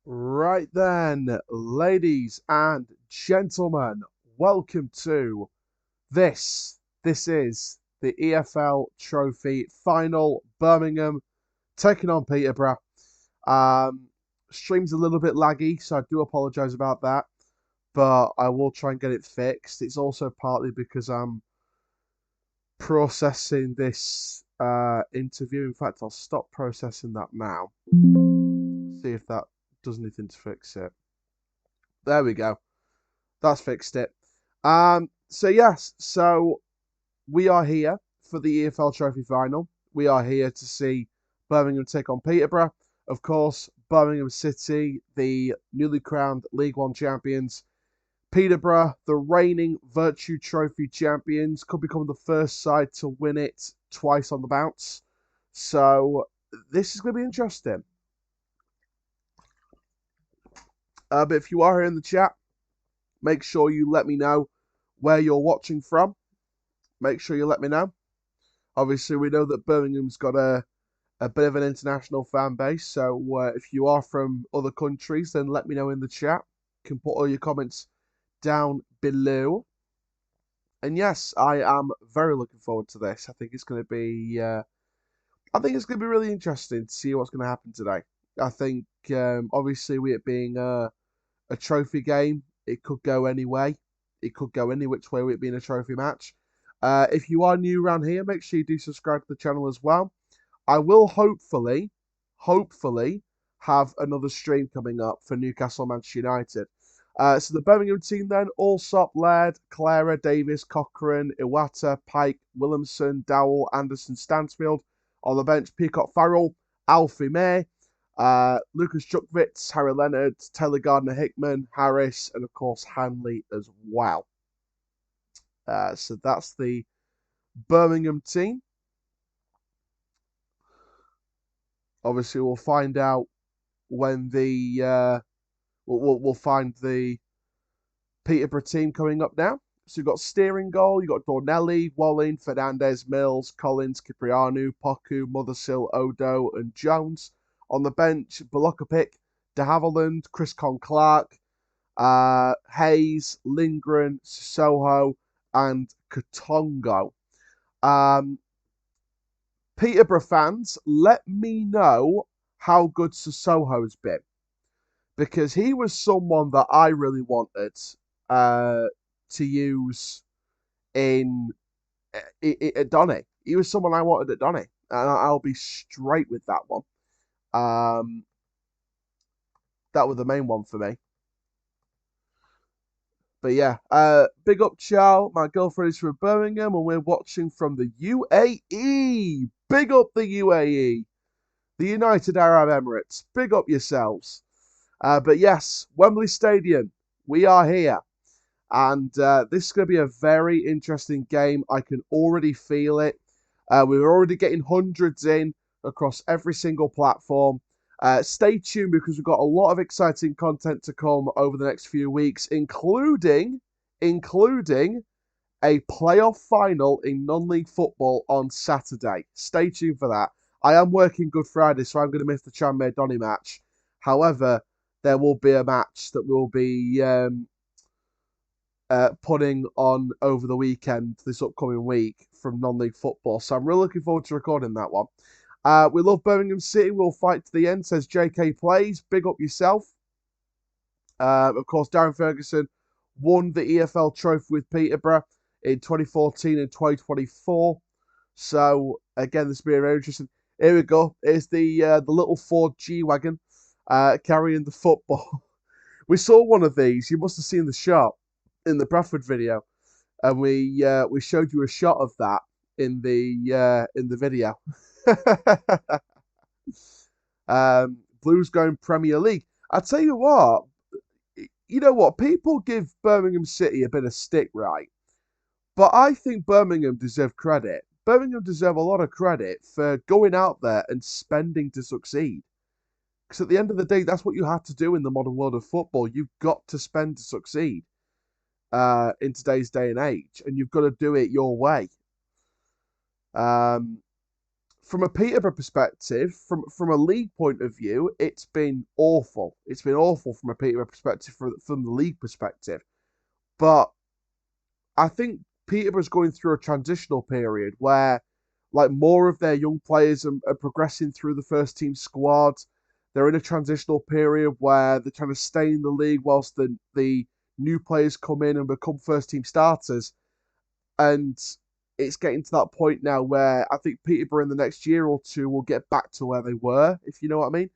Right then, ladies and gentlemen, welcome to this. This is the EFL Trophy Final. Birmingham taking on Peterborough. Um, Stream's a little bit laggy, so I do apologise about that, but I will try and get it fixed. It's also partly because I'm processing this interview. In fact, I'll stop processing that now. See if that does anything to fix it. There we go. That's fixed it. So we are here for the EFL Trophy Final. We are here to see Birmingham take on Peterborough. Of course, Birmingham City, the newly crowned League One champions. Peterborough, the reigning Vertu Trophy champions, could become the first side to win it twice on the bounce. So this is going to be interesting. But if you are here in the chat, make sure you let me know where you're watching from. Make sure you let me know. Obviously, we know that Birmingham's got a bit of an international fan base, so if you are from other countries, then let me know in the chat. You can put all your comments down below. And yes, I am very looking forward to this. I think it's going to be, really interesting to see what's going to happen today. I think, obviously, with it being a trophy game, it could go any way. It could go any which way with it being a trophy match. If you are new around here, make sure you do subscribe to the channel as well. I will hopefully have another stream coming up for Newcastle Manchester United. So the Birmingham team then, Allsop, Laird, Clara, Davies, Cochrane, Iwata, Pike, Williamson, Dowell, Anderson, Stansfield. On the bench, Peacock Farrell, Alfie May, Lucas Jukwitz, Harry Leonard, Taylor Gardner-Hickman, Harris, and of course Hanley as well. So that's the Birmingham team. Obviously, we'll find out when the we'll find the Peterborough team coming up now. So you've got steering goal, you've got Dornelli, Walling, Fernandez, Mills, Collins, Cipriano, Poku, Mothersill, Odo, and Jones. On the bench, Balokopic, de Havilland, Chris Clark, Hayes, Lindgren, Soho, and Katongo. Peterborough fans, let me know how good Sissoko been, because he was someone that I really wanted to use in at Donny. He was someone I wanted at Donny, and I'll be straight with that one. That was the main one for me. But yeah, big up, Chow. My girlfriend is from Birmingham, and we're watching from the UAE. Big up the UAE, the United Arab Emirates. Big up yourselves. But yes, Wembley Stadium, we are here. And this is going to be a very interesting game. I can already feel it. We're already getting hundreds in across every single platform. Stay tuned, because we've got a lot of exciting content to come over the next few weeks, including a playoff final in non-league football on Saturday. Stay tuned for that. I am working Good Friday, so I'm going to miss the Tranmere Donny match. However, there will be a match that will be putting on over the weekend, this upcoming week, from non-league football. So I'm really looking forward to recording that one. We love Birmingham City. We'll fight to the end, says JK Plays. Big up yourself. Of course, Darren Ferguson won the EFL trophy with Peterborough in 2014 and 2024. So, again, this will be very interesting. Here we go. Here's the little Ford G-Wagon carrying the football. We saw one of these. You must have seen the shot in the Bradford video, and we showed you a shot of that in the video. Blues going Premier League. I tell you what, people give Birmingham City a bit of stick, right? But I think Birmingham deserve credit. Birmingham deserve a lot of credit for going out there and spending to succeed. Because at the end of the day, that's what you have to do in the modern world of football. You've got to spend to succeed in today's day and age, and you've got to do it your way. from a Peterborough perspective, from a league point of view, it's been awful. It's been awful from a Peterborough perspective, from the league perspective. But I think Peterborough's going through a transitional period where, like, more of their young players are progressing through the first team squad. They're in a transitional period where they're trying to stay in the league whilst the new players come in and become first team starters. And it's getting to that point now where I think Peterborough in the next year or two will get back to where they were, if you know what I mean.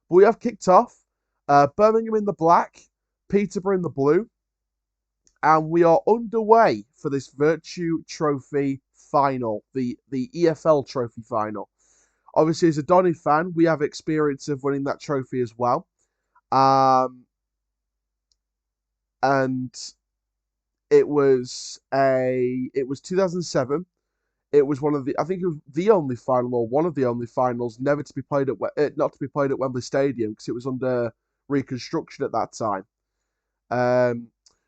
But we have kicked off. Birmingham in the black, Peterborough in the blue. And we are underway for this Vertu Trophy Final, the EFL Trophy Final. Obviously, as a Donny fan, we have experience of winning that trophy as well. And it was 2007. It was I think it was the only final, or one of the only finals never to be played not to be played at Wembley Stadium, because it was under reconstruction at that time.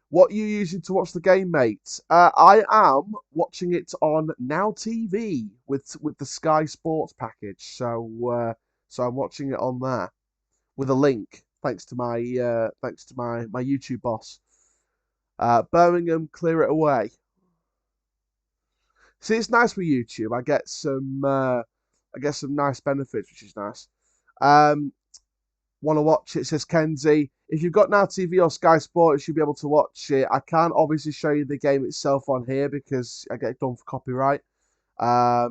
What are you using to watch the game, mate? I am watching it on Now TV with the Sky Sports package. So I'm watching it on there with a link, thanks to my YouTube boss. Birmingham, clear it away. See, it's nice with YouTube. I get some nice benefits, which is nice. Want to watch it? Says Kenzie. If you've got Now TV or Sky Sport, you should be able to watch it. I can't obviously show you the game itself on here because I get done for copyright. So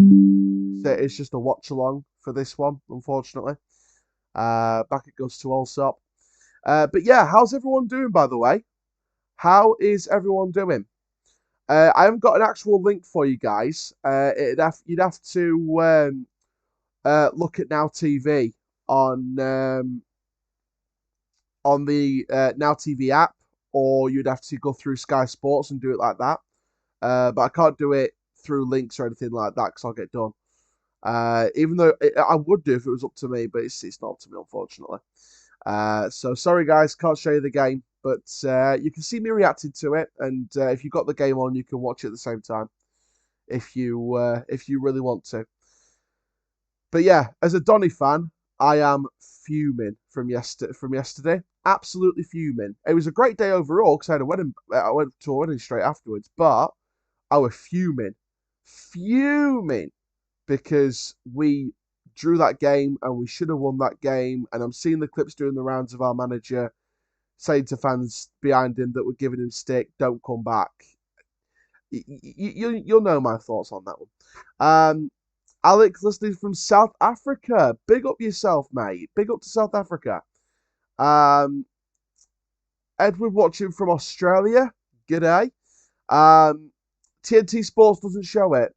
it's just a watch along for this one, unfortunately. Back it goes to Allsop. But yeah, how's everyone doing, by the way? How is everyone doing? I haven't got an actual link for you guys. You'd have to look at Now TV on the Now TV app, or you'd have to go through Sky Sports and do it like that. But I can't do it through links or anything like that because I'll get done. Even though I would do if it was up to me, but it's not up to me, unfortunately. So sorry, guys, can't show you the game, but you can see me reacting to it, and if you've got the game on, you can watch it at the same time if you really want to. But yeah, as a Donny fan, I am fuming from yesterday. Absolutely fuming. It was a great day overall because I had a wedding. I went to a wedding straight afterwards, but I was fuming because we drew that game and we should have won that game. And I'm seeing the clips doing the rounds of our manager saying to fans behind him that were giving him stick, "Don't come back." You'll know my thoughts on that one. Alex listening from South Africa. Big up yourself, mate. Big up to South Africa. Edward watching from Australia. G'day. TNT Sports doesn't show it,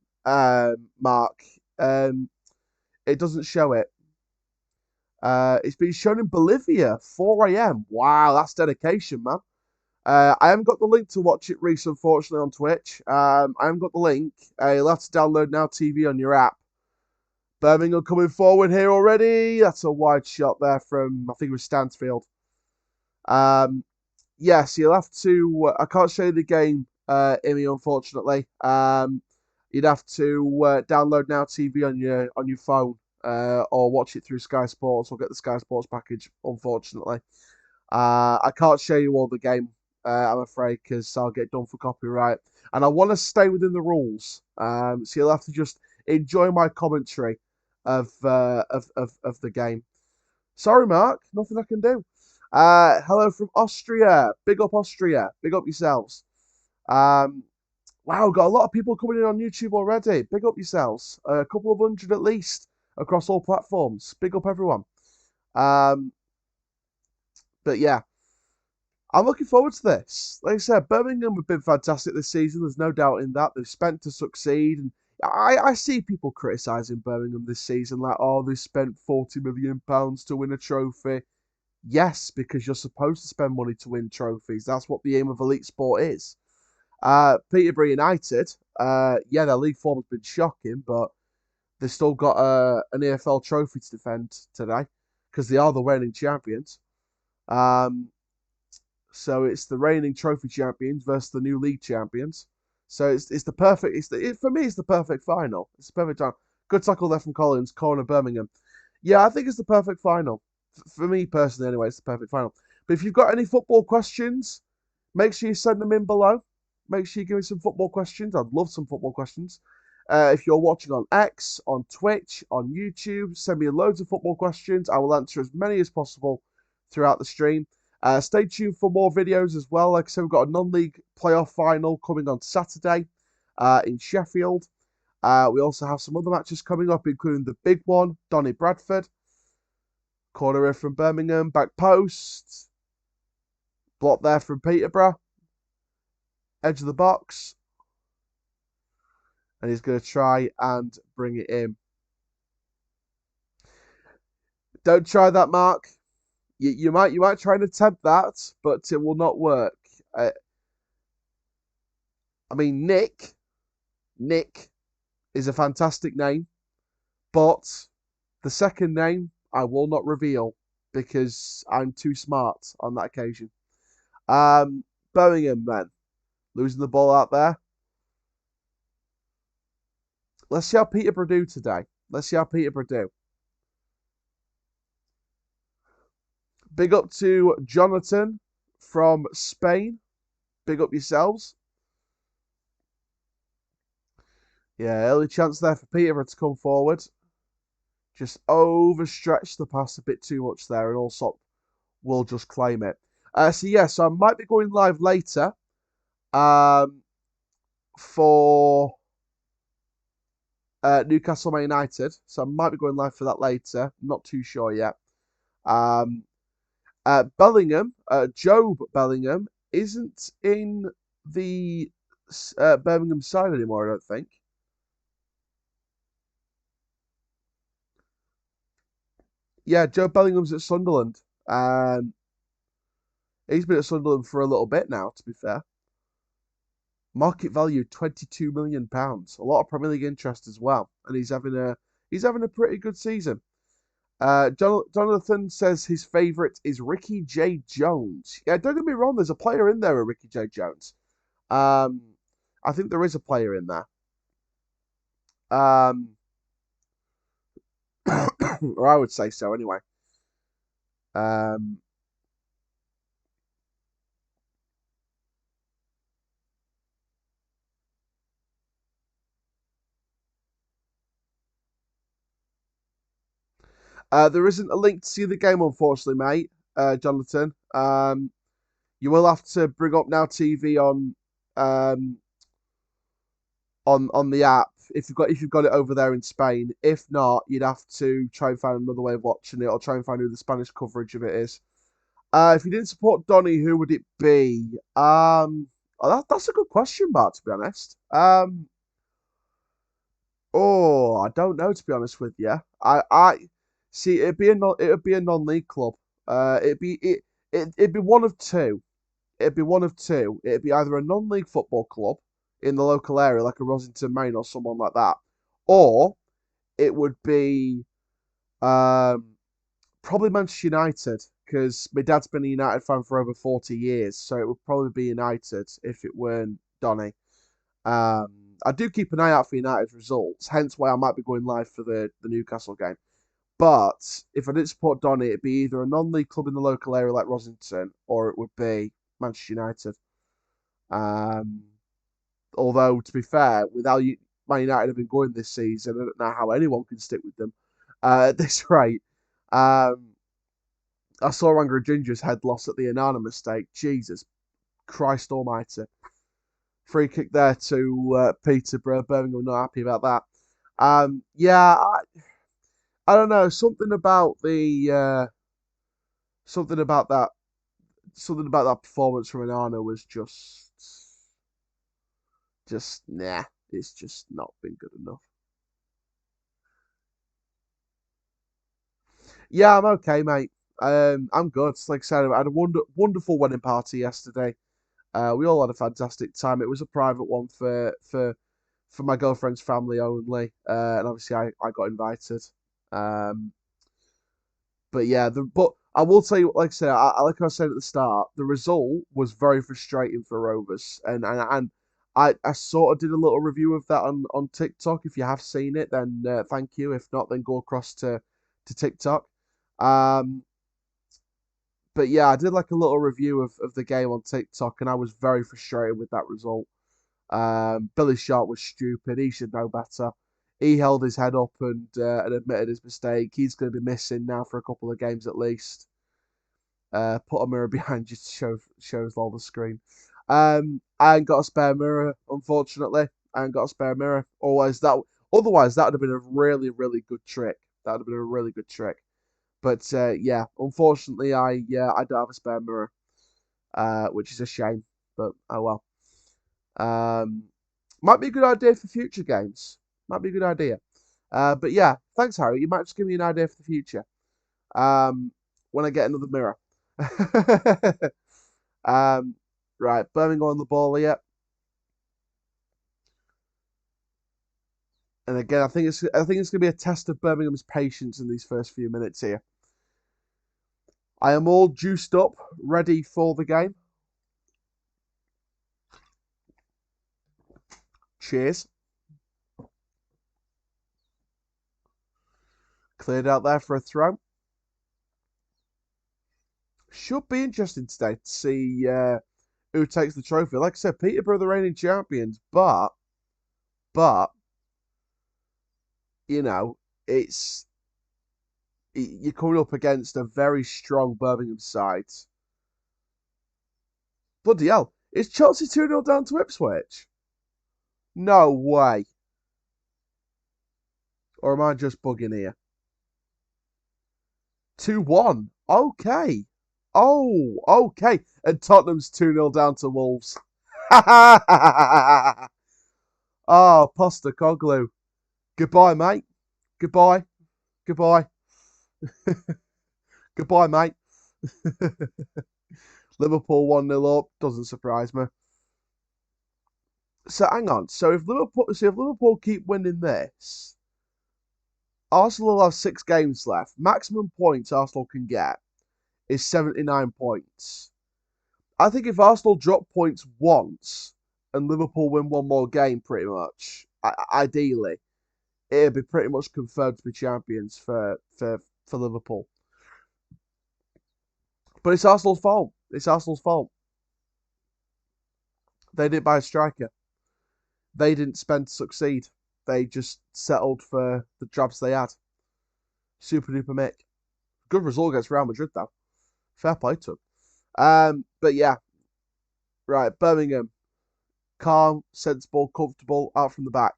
Mark. It doesn't show it. It's been shown in Bolivia, 4 a.m. Wow, that's dedication, man. I haven't got the link to watch it, Reese, unfortunately, on Twitch. I haven't got the link. You'll have to download Now TV on your app. Birmingham coming forward here already. That's a wide shot there from, I think it was Stansfield. Yes, you'll have to. I can't show you the game, Imi, unfortunately. You'd have to download Now TV on your phone, or watch it through Sky Sports, or get the Sky Sports package. Unfortunately, I can't show you all the game. I'm afraid, because I'll get done for copyright, and I want to stay within the rules. So you'll have to just enjoy my commentary of the game. Sorry, Mark, nothing I can do. Hello from Austria. Big up Austria. Big up yourselves. Wow, got a lot of people coming in on YouTube already. Big up yourselves. A couple of hundred at least across all platforms. Big up everyone. But yeah, I'm looking forward to this. Like I said, Birmingham have been fantastic this season. There's no doubt in that. They've spent to succeed. And I see people criticising Birmingham this season, like, oh, they spent £40 million to win a trophy. Yes, because you're supposed to spend money to win trophies. That's what the aim of elite sport is. Peterborough United, yeah, their league form has been shocking, but they've still got an EFL trophy to defend today because they are the reigning champions. So it's the reigning trophy champions versus the new league champions. So it's the perfect. For me, it's the perfect final. It's the perfect time. Good tackle there from Collins, corner Birmingham. Yeah, I think it's the perfect final. For me personally, anyway, it's the perfect final. But if you've got any football questions, make sure you send them in below. Make sure you give me some football questions. I'd love some football questions. If you're watching on X, on Twitch, on YouTube, send me loads of football questions. I will answer as many as possible throughout the stream. Stay tuned for more videos as well. Like I said, we've got a non-league playoff final coming on Saturday in Sheffield. We also have some other matches coming up, including the big one, Donny Bradford. Corner from Birmingham, back post. Block there from Peterborough. Edge of the box. And he's going to try and bring it in. Don't try that, Mark. You might try and attempt that, but it will not work. I mean, Nick is a fantastic name, but the second name I will not reveal because I'm too smart on that occasion. Birmingham then, losing the ball out there. Let's see how Peterborough do today. Let's see how Peterborough do. Big up to Jonathan from Spain. Big up yourselves. Yeah, early chance there for Peterborough to come forward. Just overstretched the pass a bit too much there, and Allsop will just claim it. So I might be going live later for Newcastle Man United. So I might be going live for that later. Not too sure yet. Bellingham, Job Bellingham, isn't in the Birmingham side anymore, I don't think. Yeah, Joe Bellingham's at Sunderland. He's been at Sunderland for a little bit now, to be fair. Market value £22 million. A lot of Premier League interest as well, and he's having a pretty good season. Jonathan says his favourite is Ricky J. Jones. Yeah, don't get me wrong. There's a player in there, a Ricky J. Jones. I think there is a player in there. Or I would say so anyway. There isn't a link to see the game, unfortunately, mate. Jonathan. You will have to bring up Now TV on the app if you've got it over there in Spain. If not, you'd have to try and find another way of watching it, or try and find who the Spanish coverage of it is. If you didn't support Donny, who would it be? That's a good question, Mark. To be honest, I don't know. To be honest with you, I see it'd be a non-league club. It'd be one of two. It'd be one of two. It'd be either a non-league football club in the local area, like a Rosington Main or someone like that, or it would be probably Manchester United, because my dad's been a United fan for over 40 years, so it would probably be United if it weren't Donny. I do keep an eye out for United's results, hence why I might be going live for the Newcastle game. But if I didn't support Donny, it'd be either a non-league club in the local area like Rosington, or it would be Manchester United. Although, to be fair, with how Man United have been going this season, I don't know how anyone can stick with them at this rate. I saw Ranga Ginger's head loss at the Anana mistake. Jesus Christ almighty. Free kick there to Peterborough. Birmingham not happy about that. I don't know. Something about that performance from Anana was just nah. It's just not been good enough. Yeah, I'm okay, mate. I'm good. Like I said, I had a wonderful wedding party yesterday. We all had a fantastic time. It was a private one for my girlfriend's family only, and obviously I got invited. But yeah, but I will tell you, like I said, like I said at the start, the result was very frustrating for Rovers, and I sort of did a little review of that on TikTok. If you have seen it, then thank you. If not, then go across to TikTok. Um, but yeah, I did like a little review of the game on TikTok, and I was very frustrated with that result. Billy Sharp was stupid. He should know better. He held his head up and admitted his mistake. He's going to be missing now for a couple of games at least. Put a mirror behind you to shows all the screen. I ain't got a spare mirror, unfortunately. I ain't got a spare mirror. Otherwise, that would have been a really, really good trick. That would have been a really good trick. But yeah, unfortunately, I don't have a spare mirror, which is a shame. But oh well. Might be a good idea for future games. Might be a good idea. But yeah, thanks, Harry. You might just give me an idea for the future. When I get another mirror. Right, Birmingham on the ball here. And again, I think it's going to be a test of Birmingham's patience in these first few minutes here. I am all juiced up, ready for the game. Cheers. Cleared out there for a throw. Should be interesting today to see who takes the trophy. Like I said, Peterborough the reigning champions, but you know, you're coming up against a very strong Birmingham side. Bloody hell. Is Chelsea 2-0 down to Ipswich? No way. Or am I just bugging here? 2-1. Okay. Oh, okay. And Tottenham's 2-0 down to Wolves. Oh, Postecoglou. Goodbye, mate. Goodbye. Goodbye. Goodbye, mate. Liverpool 1-0 up. Doesn't surprise me. So hang on. So if Liverpool keep winning this, Arsenal will have 6 games left. Maximum points Arsenal can get is 79 points. I think if Arsenal drop points once and Liverpool win one more game, pretty much, ideally, it'd be pretty much confirmed to be champions for Liverpool. But it's Arsenal's fault. It's Arsenal's fault. They didn't buy a striker. They didn't spend to succeed. They just settled for the jobs they had. Super duper Mick. Good result against Real Madrid, though. Fair play to him. But yeah. Right, Birmingham. Calm, sensible, comfortable, out from the back.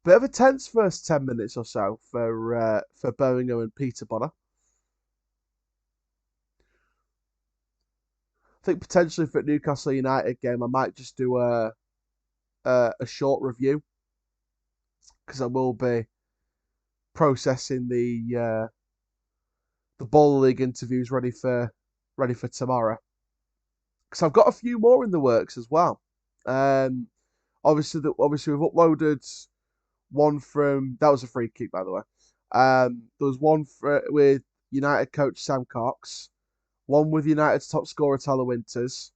Bit of a tense first 10 minutes or so for Birmingham and Peterborough. I think potentially for Newcastle United game, I might just do a short review because I will be processing the Baller League interviews ready for tomorrow. Because I've got a few more in the works as well. Obviously we've uploaded one from that was a free kick, by the way. There was one with United coach Sam Cox, one with United's top scorer Tyler Winters.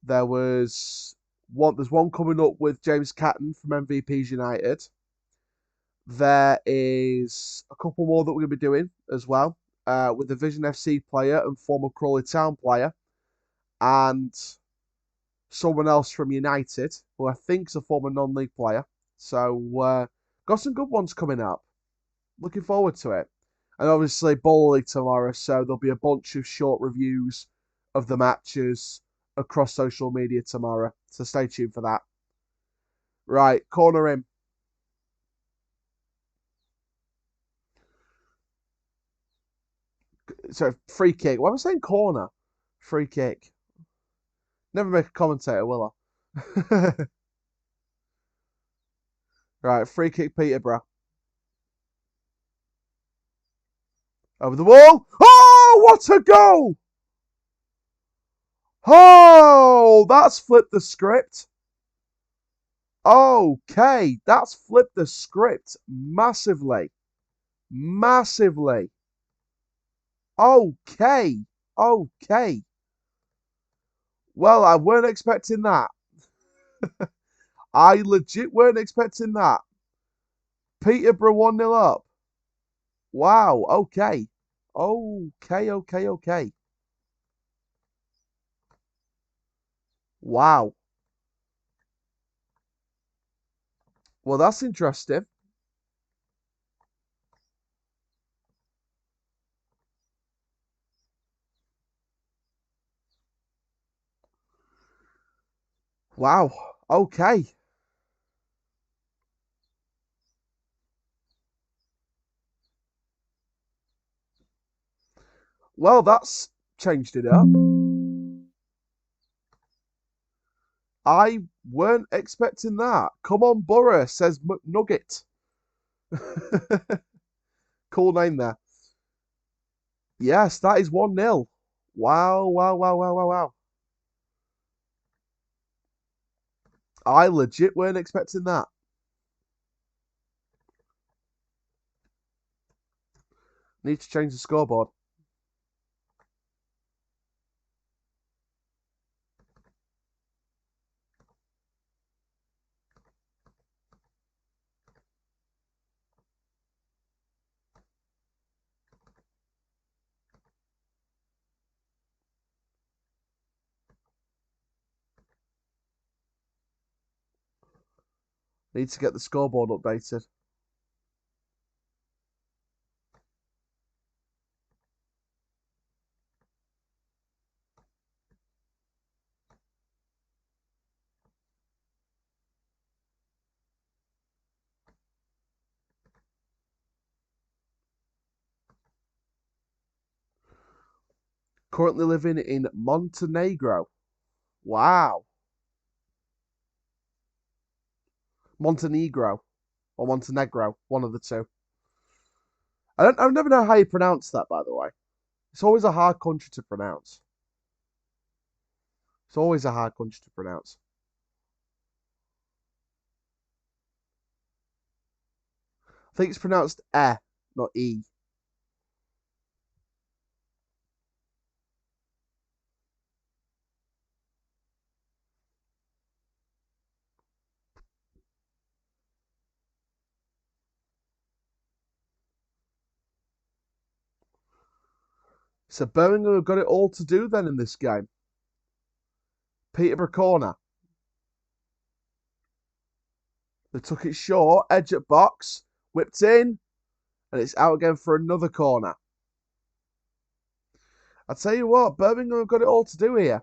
There's one coming up with James Catton from MVP's United. There is a couple more that we're going to be doing as well, with a Vision FC player and former Crawley Town player, and someone else from United, who I think is a former non-league player. So, got some good ones coming up. Looking forward to it. And obviously, Baller League tomorrow, so there'll be a bunch of short reviews of the matches across social media tomorrow. So stay tuned for that. Right, corner in. So, free kick. Why am I saying corner? Free kick. Never make a commentator, will I? Right, free kick Peterborough. Over the wall. Oh, what a goal! Oh, that's flipped the script. Okay, that's flipped the script massively. Massively. Okay. Okay. Well, I weren't expecting that. I legit weren't expecting that. Peterborough 1-0 up. Wow, okay. Okay. Wow. Well, that's interesting. Wow. Okay. Well, that's changed it up. I weren't expecting that. Come on, Borough, says McNugget. Cool name there. Yes, that is 1-0. Wow. I legit weren't expecting that. Need to change the scoreboard. Need to get the scoreboard updated. Currently living in Montenegro. Wow. Montenegro or Montenegro, one of the two. I never know how you pronounce that, by the way. It's always a hard country to pronounce. It's always a hard country to pronounce. I think it's pronounced not E. So Birmingham have got it all to do then in this game. Peterborough corner. They took it short, edge at box, whipped in, and it's out again for another corner. I tell you what, Birmingham have got it all to do here.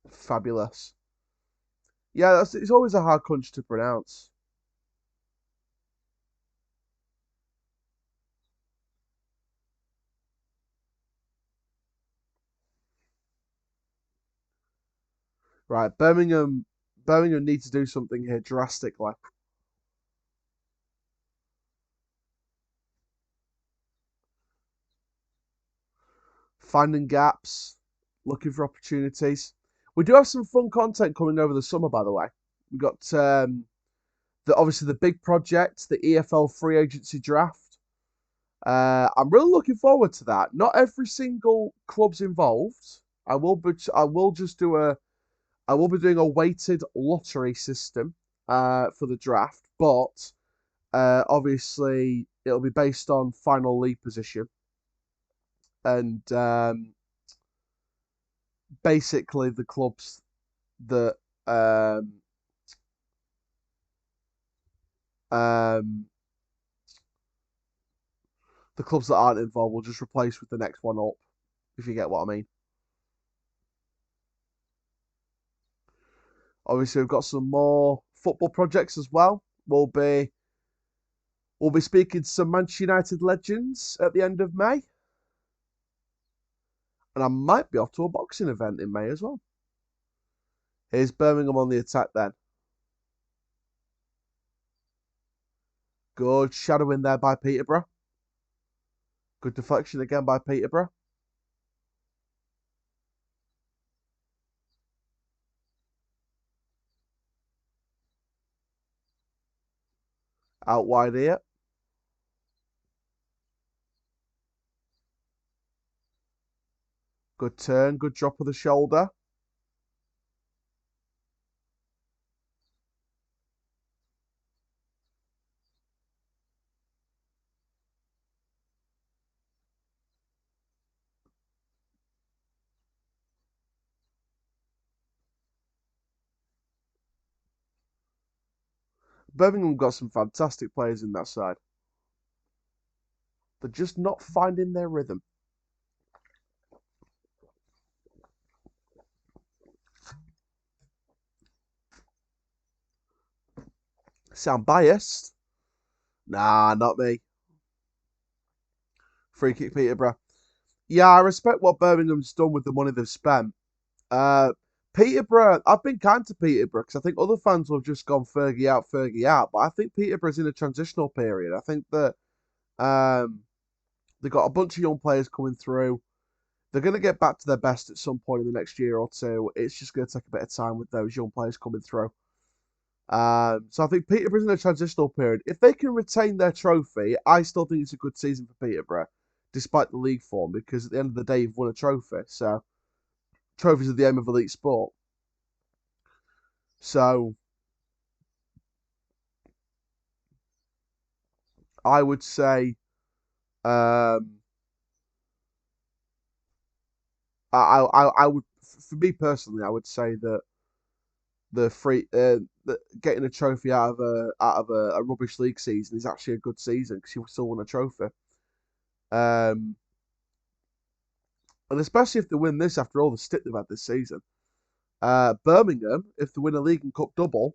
Fabulous. Yeah, it's always a hard country to pronounce. Right, Birmingham need to do something here drastically. Finding gaps, looking for opportunities. We do have some fun content coming over the summer, by the way. We got obviously the big project, the EFL free agency draft. I'm really looking forward to that. Not every single club's involved. I will be doing a weighted lottery system for the draft, but obviously it'll be based on final league position and basically the clubs that um, the clubs that aren't involved will just replace with the next one up, if you get what I mean. Obviously, we've got some more football projects as well. We'll be speaking to some Manchester United legends at the end of May, and I might be off to a boxing event in May as well. Here's Birmingham on the attack then. Good shadow in there by Peterborough. Good deflection again by Peterborough. Out wide here. Good turn, good drop of the shoulder. Birmingham got some fantastic players in that side. They're just not finding their rhythm. Sound biased? Nah, not me. Free kick Peterborough. Yeah, I respect what Birmingham's done with the money they've spent. Peterborough, I've been kind to Peterborough because I think other fans will have just gone Fergie out, Fergie out. But I think Peterborough's in a transitional period. I think that they've got a bunch of young players coming through. They're going to get back to their best at some point in the next year or two. It's just going to take a bit of time with those young players coming through. So I think Peterborough's in a transitional period. If they can retain their trophy, I still think it's a good season for Peterborough, despite the league form, because at the end of the day, you've won a trophy. So trophies are the aim of elite sport. So I would say, um, I would, for me personally, I would say that getting a trophy out of a rubbish league season is actually a good season because you still won a trophy. Um, and especially if they win this after all the stick they've had this season. Birmingham, if they win a league and cup double,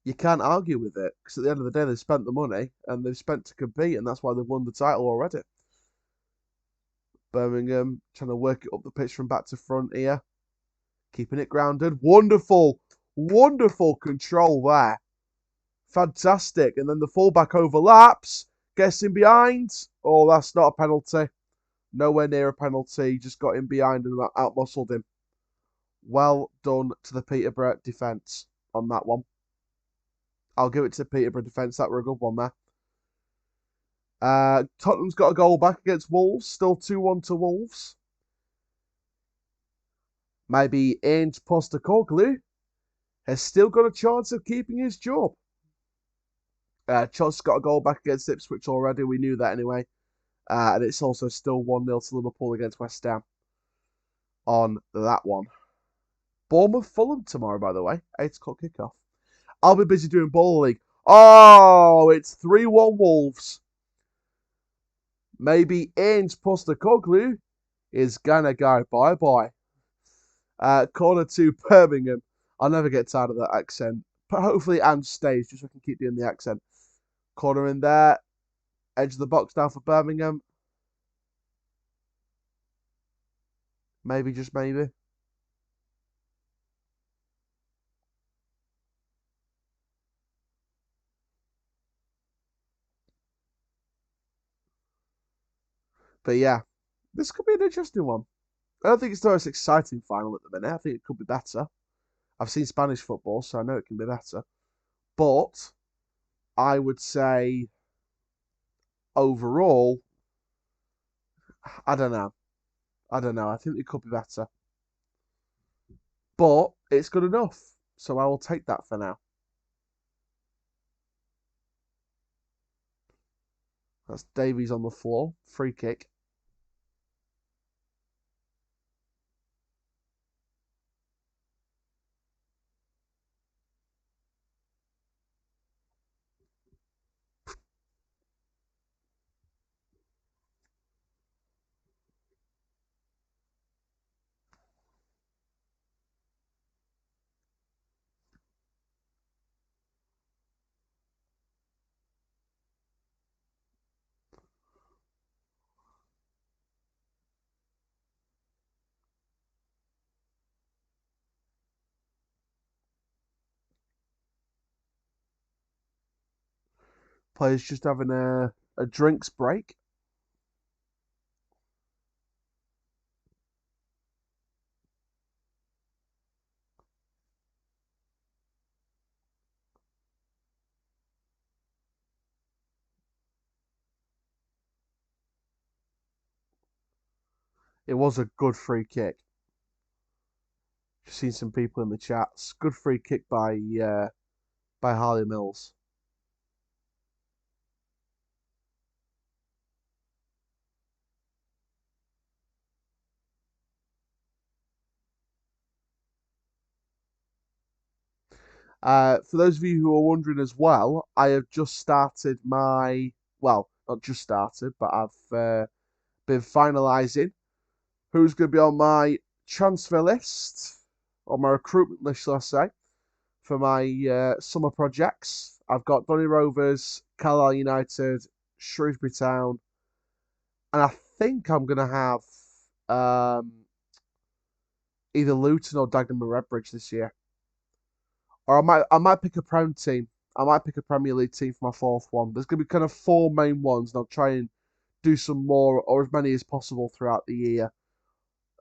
you can't argue with it because at the end of the day they've spent the money and they've spent to compete, and that's why they've won the title already. Birmingham trying to work it up the pitch from back to front here, keeping it grounded. Wonderful, wonderful control there. Fantastic. And then the fullback overlaps, gets in behind. Oh, that's not a penalty. Nowhere near a penalty. Just got in behind and out-muscled him. Well done to the Peterborough defence on that one. I'll give it to the Peterborough defence. That were a good one there. Tottenham's got a goal back against Wolves. Still 2-1 to Wolves. Maybe Ange Postecoglou has still got a chance of keeping his job. Chelsea's got a goal back against Ipswich already. We knew that anyway. And it's also still 1-0 to Liverpool against West Ham on that one. Bournemouth Fulham tomorrow, by the way. 8 o'clock kickoff. I'll be busy doing Baller League. Oh, it's 3-1 Wolves. Maybe Ange Postecoglou is gonna go bye-bye. Corner to Birmingham. I'll never get tired of that accent. But hopefully Ange stays just so I can keep doing the accent. Corner in there. Edge of the box down for Birmingham. Maybe, just maybe. But yeah, this could be an interesting one. I don't think it's the most exciting final at the minute. I think it could be better. I've seen Spanish football, so I know it can be better. But I would say overall, I don't know. I don't know. I think it could be better. But it's good enough. So I will take that for now. That's Davies on the floor. Free kick. Players just having a drinks break. It was a good free kick. Just seen some people in the chats. Good free kick by Harley Mills. For those of you who are wondering as well, I have just started well, not just started, but I've been finalising who's going to be on my transfer list, or my recruitment list, let's say, for my summer projects. I've got Donny Rovers, Carlisle United, Shrewsbury Town, and I think I'm going to have either Luton or Dagenham and Redbridge this year. Or I might pick a Prem team. I might pick a Premier League team for my fourth one. There's going to be kind of four main ones, and I'll try and do some more or as many as possible throughout the year.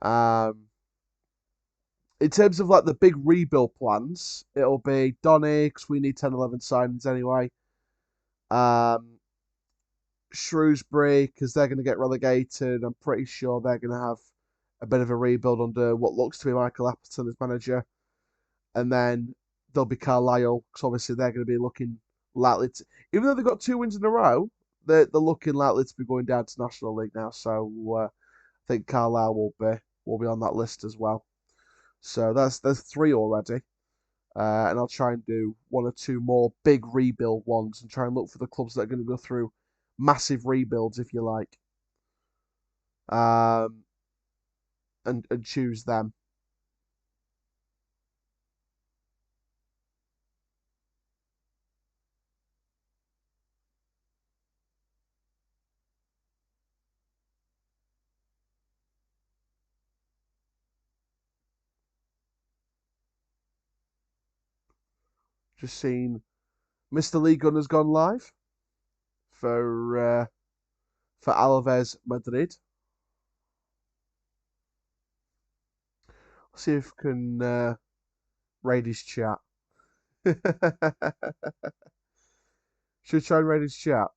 In terms of like the big rebuild plans, it'll be Donny, because we need 10, 11 signings anyway. Shrewsbury, because they're going to get relegated. I'm pretty sure they're going to have a bit of a rebuild under what looks to be Michael Appleton as manager. And then there'll be Carlisle, because obviously they're going to be looking likely to, even though they've got 2 wins in a row, they're looking likely to be going down to National League now. So I think Carlisle will be on that list as well. So there's 3 already. And I'll try and do 1 or 2 more big rebuild ones and try and look for the clubs that are going to go through massive rebuilds, if you like, and choose them. Just seen Mr. Lee Gunner's gone live for Alaves Madrid. See if we can raid his chat. Should we try and raid his chat?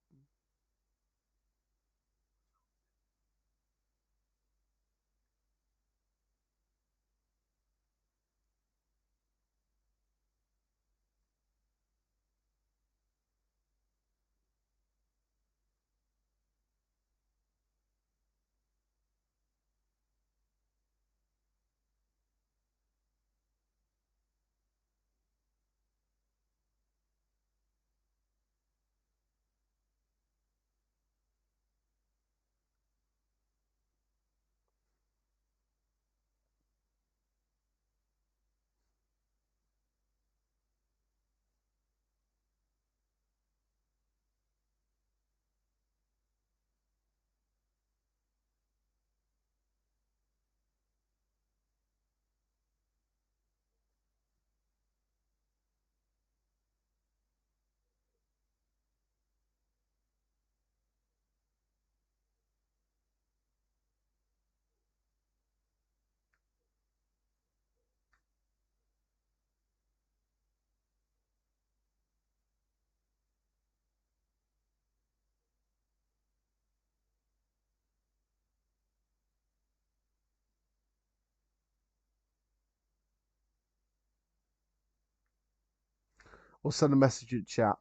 We'll send a message in chat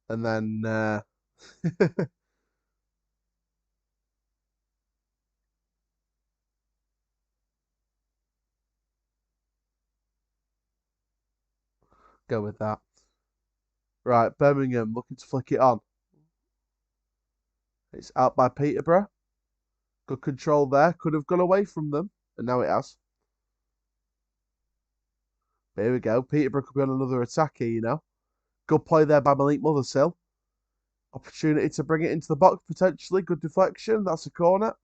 and then go with that. Right, Birmingham looking to flick it on. It's out by Peterborough. Good control there. Could have gone away from them, and now it has. Here we go. Peterborough could be on another attack here, you know. Good play there by Malik Mothersill. Opportunity to bring it into the box, potentially. Good deflection. That's a corner.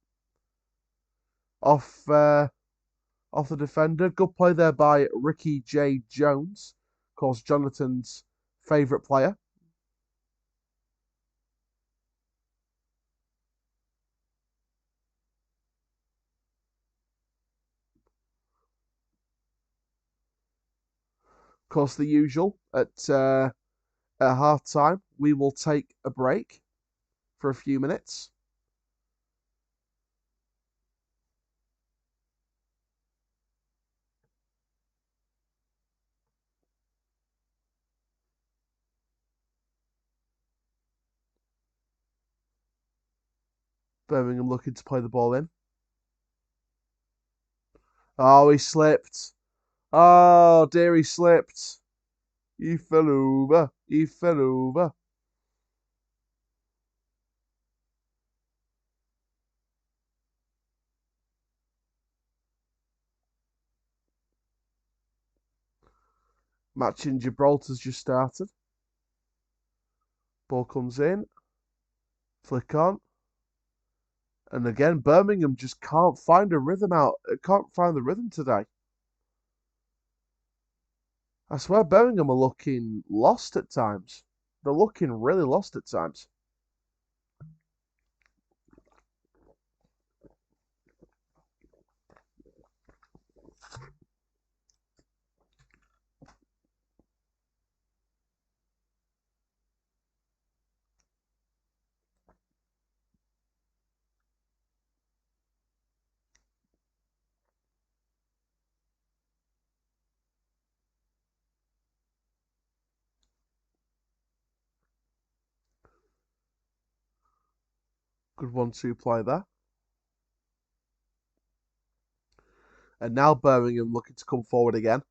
Off the defender. Good play there by Ricky J. Jones. Of course, Jonathan's favourite player. Of course, the usual at half time, we will take a break for a few minutes. Birmingham looking to play the ball in. Oh, he slipped. Oh, dear, he slipped. He fell over. He fell over. Match in Gibraltar's just started. Ball comes in. Flick on. And again, Birmingham just can't find a rhythm out. Can't find the rhythm today. I swear Birmingham are looking lost at times. They're looking really lost at times. Good 1-2 play there. And now Birmingham looking to come forward again.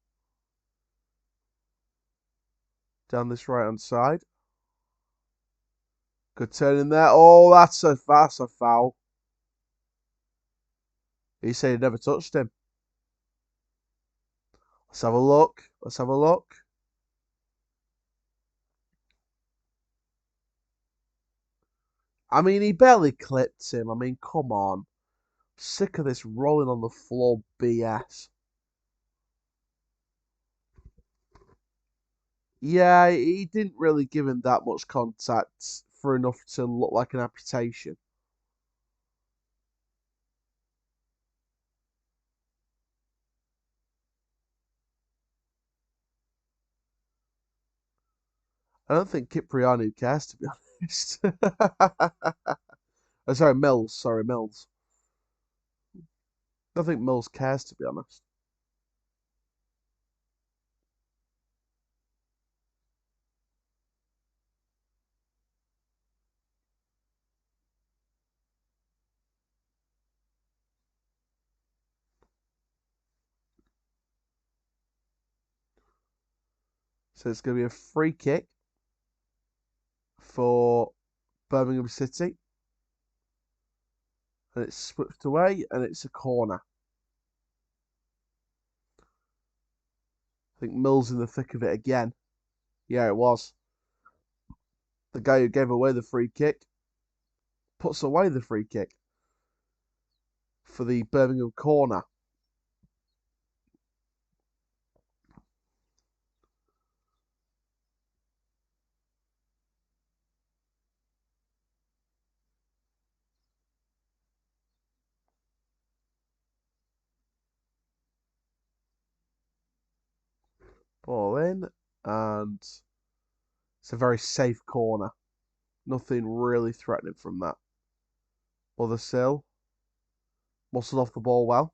Down this right-hand side. Good turn in there. Oh, that's a foul. He said he never touched him. Let's have a look. Let's have a look. I mean, he barely clipped him. I mean, come on. Sick of this rolling on the floor BS. Yeah, he didn't really give him that much contact for enough to look like an amputation. I don't think Cipriano cares, to be honest. Oh, sorry, Mills. Sorry, Mills. I don't think Mills cares, to be honest. So it's going to be a free kick for Birmingham City. And it's switched away, and it's a corner. I think Mills in the thick of it again. Yeah, it was. The guy who gave away the free kick puts away the free kick for the Birmingham corner. Ball in, and it's a very safe corner. Nothing really threatening from that. Other sill. Muscled off the ball well.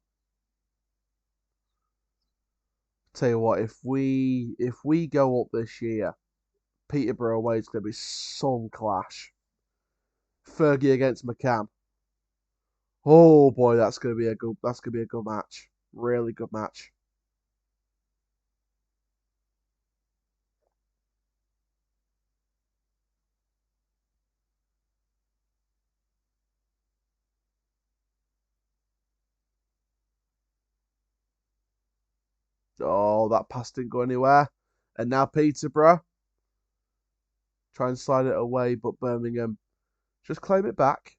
Tell you what, if we go up this year, Peterborough away is going to be some clash. Fergie against McCann. Oh boy, that's going to be a good match. Really good match. Oh, that pass didn't go anywhere. And now Peterborough try and slide it away, but Birmingham just claim it back.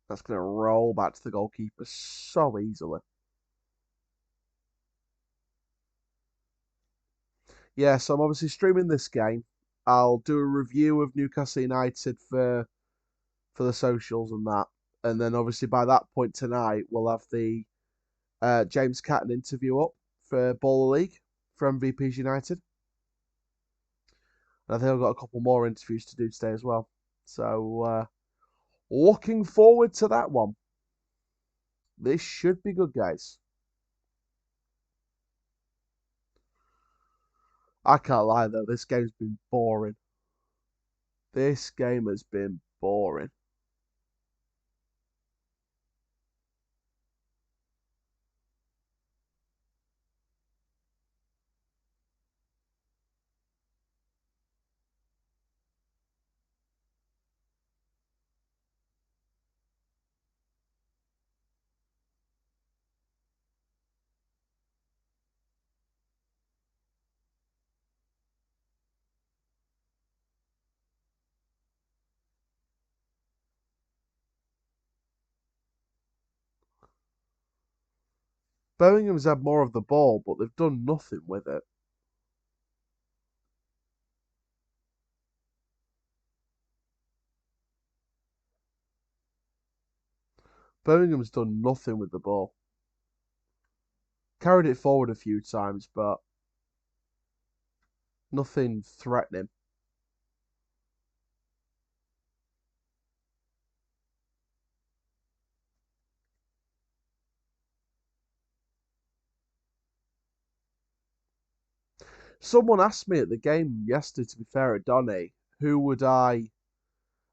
That's going to roll back to the goalkeeper so easily. Yeah, so I'm obviously streaming this game. I'll do a review of Newcastle United for the socials and that. And then obviously by that point tonight, we'll have the James Catton interview up for Baller League for MVPs United. And I think I've got a couple more interviews to do today as well. So looking forward to that one. This should be good, guys. I can't lie though, this game's been boring. This game has been boring. Birmingham's had more of the ball, but they've done nothing with it. Birmingham's done nothing with the ball. Carried it forward a few times, but nothing threatening. Someone asked me at the game yesterday, to be fair, at Donny, who would I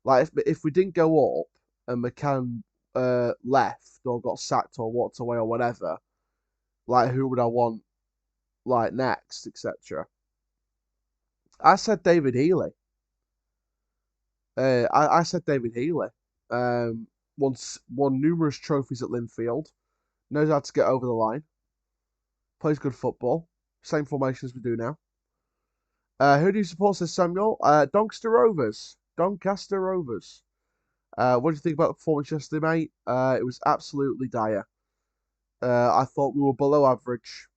like if we didn't go up and McCann left or got sacked or walked away or whatever, like who would I want like next, etc. I said David Healy. I said David Healy. Won numerous trophies at Linfield. Knows how to get over the line. Plays good football. Same formation as we do now. Who do you support, says Samuel? Doncaster Rovers. Doncaster Rovers. What do you think about the performance yesterday, mate? It was absolutely dire. I thought we were below average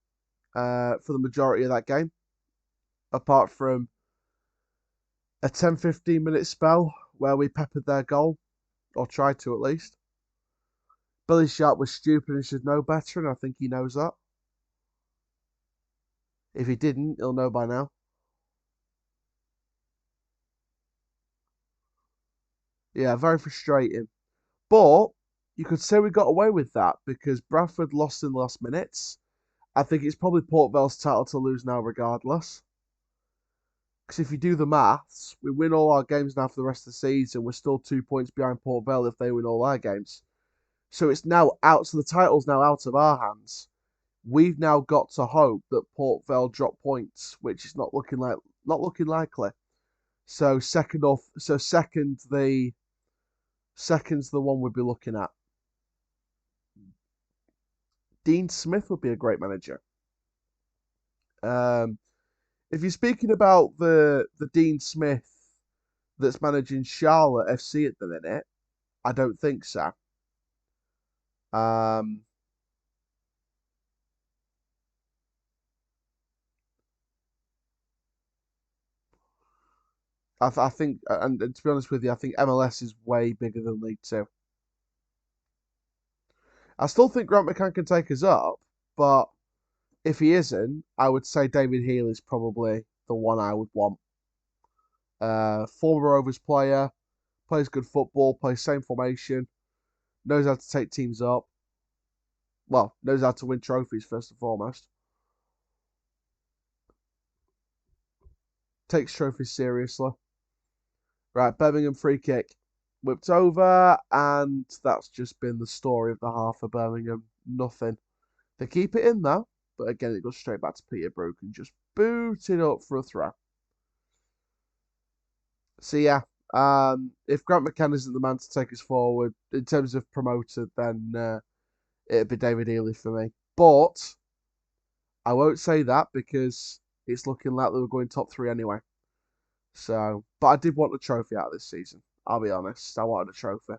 for the majority of that game, apart from a 10-15 minute spell where we peppered their goal, or tried to at least. Billy Sharp was stupid and should know better, and I think he knows that. If he didn't, he'll know by now. Yeah, very frustrating. But you could say we got away with that because Bradford lost in the last minutes. I think it's probably Port Vale's title to lose now, regardless. Because if you do the maths, we win all our games now for the rest of the season. We're still 2 points behind Port Vale if they win all our games. So it's now out. So the title's now out of our hands. We've now got to hope that Port Vale drop points, which is not looking likely. So second's the one we'd be looking at. Dean Smith would be a great manager. If you're speaking about the Dean Smith that's managing Charlotte FC at the minute, I don't think so. Um, I think, and to be honest with you, I think MLS is way bigger than League Two. I still think Grant McCann can take us up, but if he isn't, I would say David Healy is probably the one I would want. Former Rovers player, plays good football, plays same formation, knows how to take teams up. Well, knows how to win trophies first and foremost. Takes trophies seriously. Right, Birmingham free kick. Whipped over, and that's just been the story of the half for Birmingham. Nothing. They keep it in though, but again, it goes straight back to Peterborough and just boot it up for a throw. So yeah, if Grant McCann isn't the man to take us forward in terms of promoted, then it'd be David Healy for me. But I won't say that because it's looking like they were going top three anyway. So, but I did want a trophy out of this season. I'll be honest, I wanted a trophy.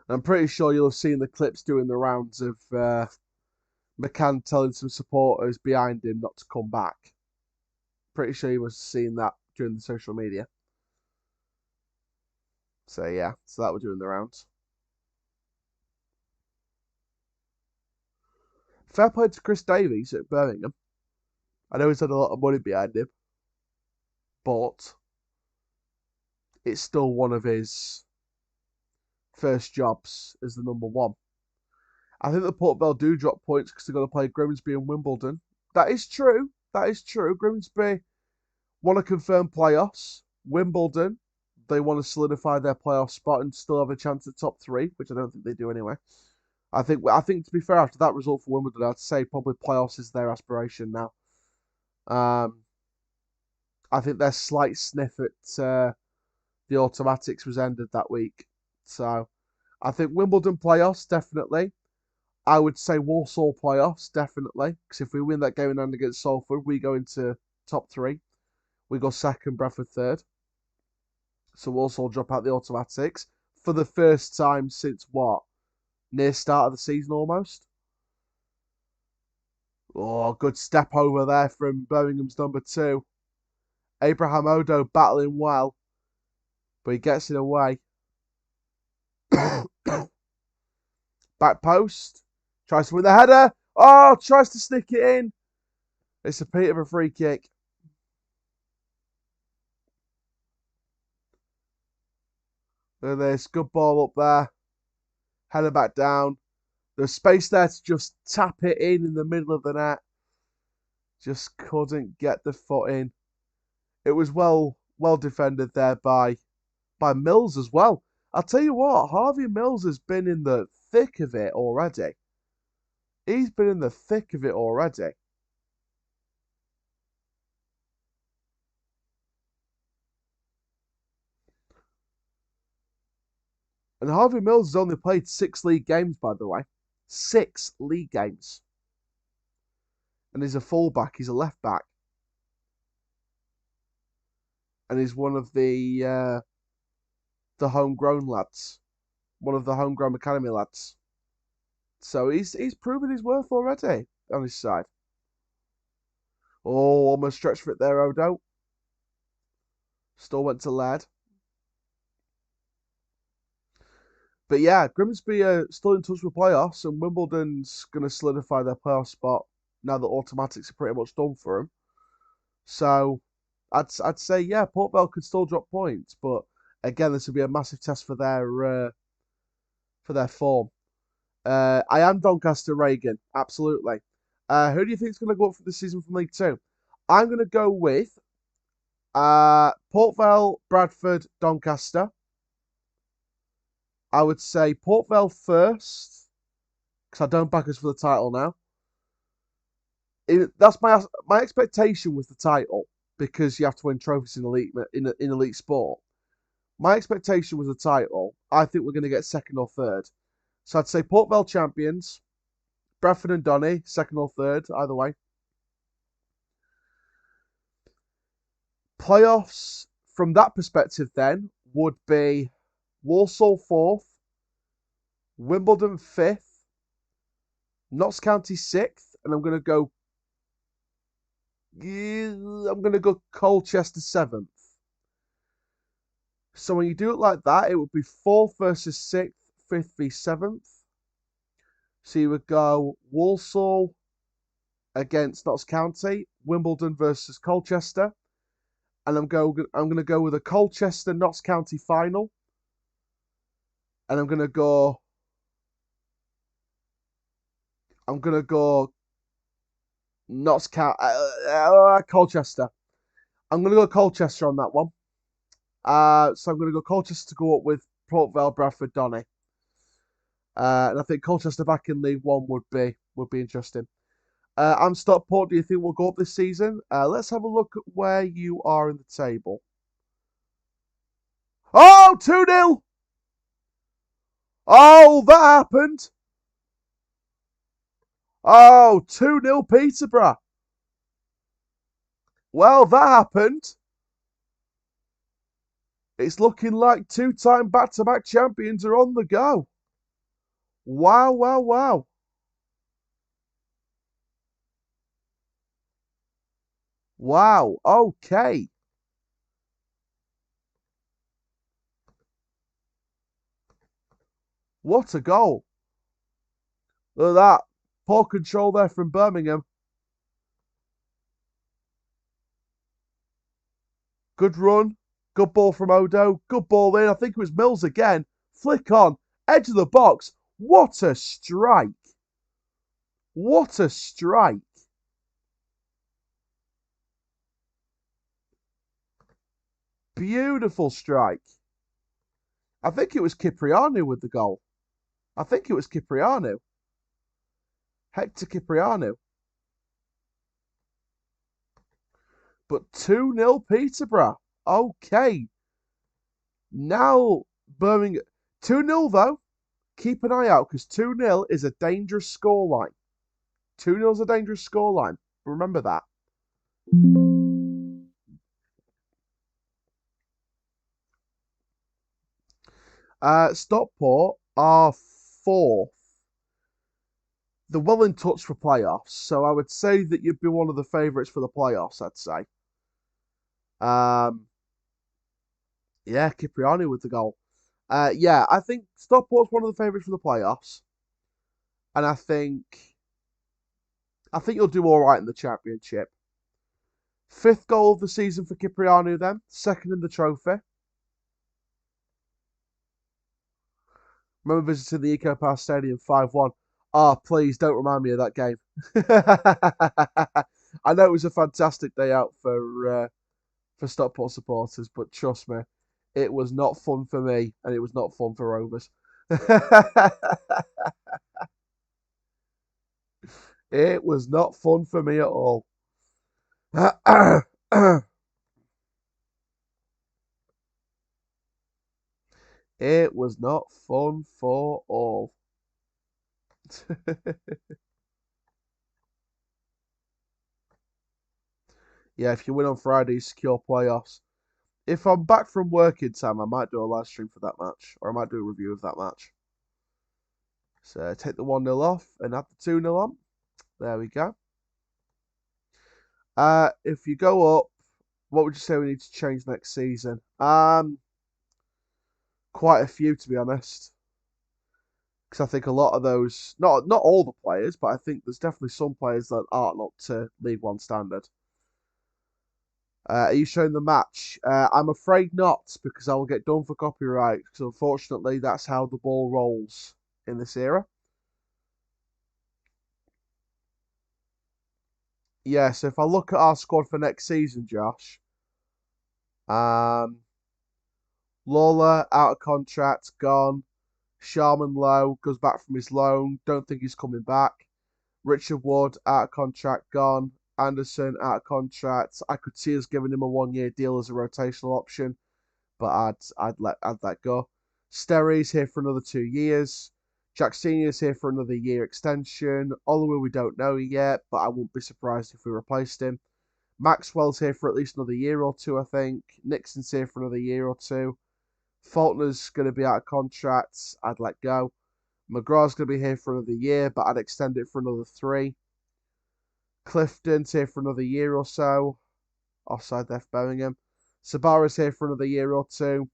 I'm pretty sure you'll have seen the clips doing the rounds of McCann telling some supporters behind him not to come back. Pretty sure you must have seen that during the social media. So yeah, so that we're doing the rounds. Fair play to Chris Davies at Birmingham. I know he's had a lot of money behind him, but it's still one of his first jobs as the number one. I think the Port Vale do drop points because they're going to play Grimsby and Wimbledon. That is true. That is true. Grimsby want to confirm playoffs. Wimbledon, they want to solidify their playoff spot and still have a chance at top three, which I don't think they do anyway. I think to be fair, after that result for Wimbledon, I'd say probably playoffs is their aspiration now. I think their slight sniff at the automatics was ended that week. So I think Wimbledon playoffs, definitely. I would say Walsall playoffs, definitely. Because if we win that game in hand against Salford, we go into top three. We go second, Bradford third. So Walsall drop out the automatics for the first time since what? Near start of the season almost. Oh, good step over there from Birmingham's number 2. Abraham Odo battling well, but he gets it away. Back post. Tries to win the header. Oh, tries to stick it in. It's a Peterborough free kick. Look at this. Good ball up there. Header back down. There's space there to just tap it in the middle of the net. Just couldn't get the foot in. It was well defended there by Mills as well. I'll tell you what, Harvey Mills has been in the thick of it already. He's been in the thick of it already. And Harvey Mills has only played 6 league games, by the way. 6 league games. And he's a fullback, he's a left back. And he's one of the homegrown lads. One of the homegrown academy lads. So he's proven his worth already on his side. Oh, almost stretched for it there, Odo. Still went to lead. But yeah, Grimsby are still in touch with playoffs, and Wimbledon's going to solidify their playoff spot now that automatics are pretty much done for them. So I'd say, yeah, Port Vale could still drop points, but again, this will be a massive test for their form. I am Doncaster Reagan, absolutely. Who do you think is going to go up for the season from League Two? I'm going to go with Port Vale, Bradford, Doncaster. I would say Port Vale first, because I don't back us for the title now. That's my expectation was the title, because you have to win trophies in elite sport. My expectation was the title. I think we're going to get second or third. So I'd say Port Vale champions, Bradford and Donny, second or third, either way. Playoffs, from that perspective then, would be Walsall 4th, Wimbledon 5th, Notts County 6th, and I'm going to go Colchester 7th. So when you do it like that, it would be 4th versus 6th, 5th v 7th. So you would go Walsall against Notts County, Wimbledon versus Colchester, and I'm going to go with a Colchester Notts County final, and I'm going to go Notts County Colchester. I'm going to go Colchester on that one. So I'm going to go Colchester to go up with Port Vale, Bradford, Donny. And I think Colchester back in League One would be interesting. I'm Stockport. Do you think we'll go up this season? Let's have a look at where you are in the table. Oh, 2-0! Oh, that happened! Oh, 2-0 Peterborough. Well, that happened. It's looking like 2-time back-to-back champions are on the go. Wow, wow, wow. Wow, okay. What a goal. Look at that. Poor control there from Birmingham. Good run. Good ball from Odo. Good ball in. I think it was Mills again. Flick on. Edge of the box. What a strike. What a strike. Beautiful strike. I think it was Cipriano with the goal. I think it was Cipriano. Hector Cipriano. But 2-0 Peterborough. Okay. Now Birmingham. 2-0 though. Keep an eye out because 2-0 is a dangerous scoreline. 2-0 is a dangerous scoreline. Remember that. Stockport are fourth. They're well in touch for playoffs, so I would say that you'd be one of the favourites for the playoffs, I'd say. Um, yeah, Cipriani with the goal. Yeah, I think Stockport's one of the favourites for the playoffs, and I think you'll do all right in the championship. Fifth goal of the season for Cipriano, then second in the trophy. Remember visiting the EcoPass Stadium 5-1. Ah, oh, please don't remind me of that game. I know it was a fantastic day out for Stockport supporters, but trust me, it was not fun for me, and it was not fun for Rovers. It was not fun for me at all. It was not fun for all. Yeah, if you win on Friday, secure playoffs. If I'm back from work in time, I might do a live stream for that match, or I might do a review of that match. So take the 1-0 off and add the 2-0 on. There we go. If you go up, what would you say we need to change next season? Quite a few, to be honest, because I think a lot of those, not all the players, but I think there's definitely some players that aren't up to League One standard. Are you showing the match? I'm afraid not, because I will get done for copyright. Because unfortunately, that's how the ball rolls in this era. Yeah, so if I look at our squad for next season, Josh, um, Lawler out of contract, gone. Sharman Lowe goes back from his loan. Don't think he's coming back. Richard Wood out of contract, gone. Anderson out of contract. I could see us giving him a 1-year deal as a rotational option, but I'd let go. Sterry's here for another 2 years. Jack Senior's here for another year extension. Oliver we don't know yet, but I wouldn't be surprised if we replaced him. Maxwell's here for at least another year or two, I think. Nixon's here for another year or two. Faulkner's going to be out of contract. I'd let go. McGraw's going to be here for another year, but I'd extend it for another 3. Clifton's here for another year or so. Offside left Birmingham. Sabara's here for another year or 2.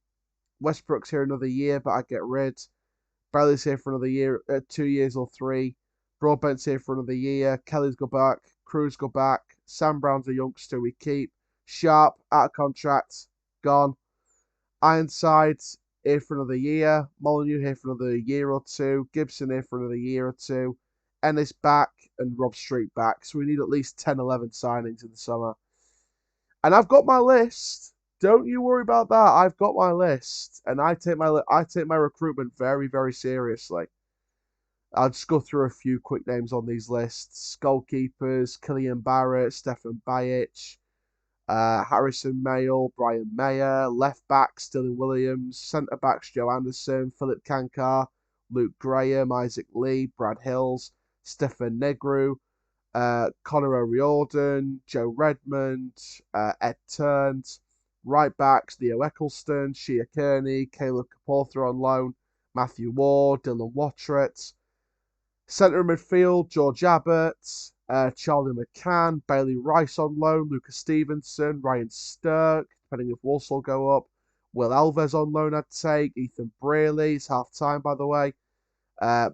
Westbrook's here another year, but I'd get rid. Bailey's here for another year, 2 years or 3. Broadbent's here for another year. Kelly's go back. Cruz go back. Sam Brown's a youngster we keep. Sharp, out of contract, gone. Ironside's here for another year. Molyneux here for another year or 2. Gibson here for another year or 2. Ennis back and Rob Street back. So we need at least 10, 11 signings in the summer. And I've got my list. Don't you worry about that. I've got my list, and I take my recruitment very, very seriously. I'll just go through a few quick names on these lists. Goalkeepers: Killian Barrett, Stefan Bajic, Harrison Mayle, Brian Mayer. Left backs: Dylan Williams. Centre backs: Joe Anderson, Philip Kankar, Luke Graham, Isaac Lee, Brad Hills, Stefan Negru, Connor O'Riordan, Joe Redmond, Ed Turns. Right backs: Theo Eccleston, Shea Kearney, Caleb Kaportha on loan, Matthew Ward, Dylan Wattrett. Centre of midfield, George Abbott, Charlie McCann, Bailey Rice on loan, Lucas Stevenson, Ryan Stirk, depending if Walsall go up. Will Alves on loan, I'd take. Ethan Braley, it's half time, by the way.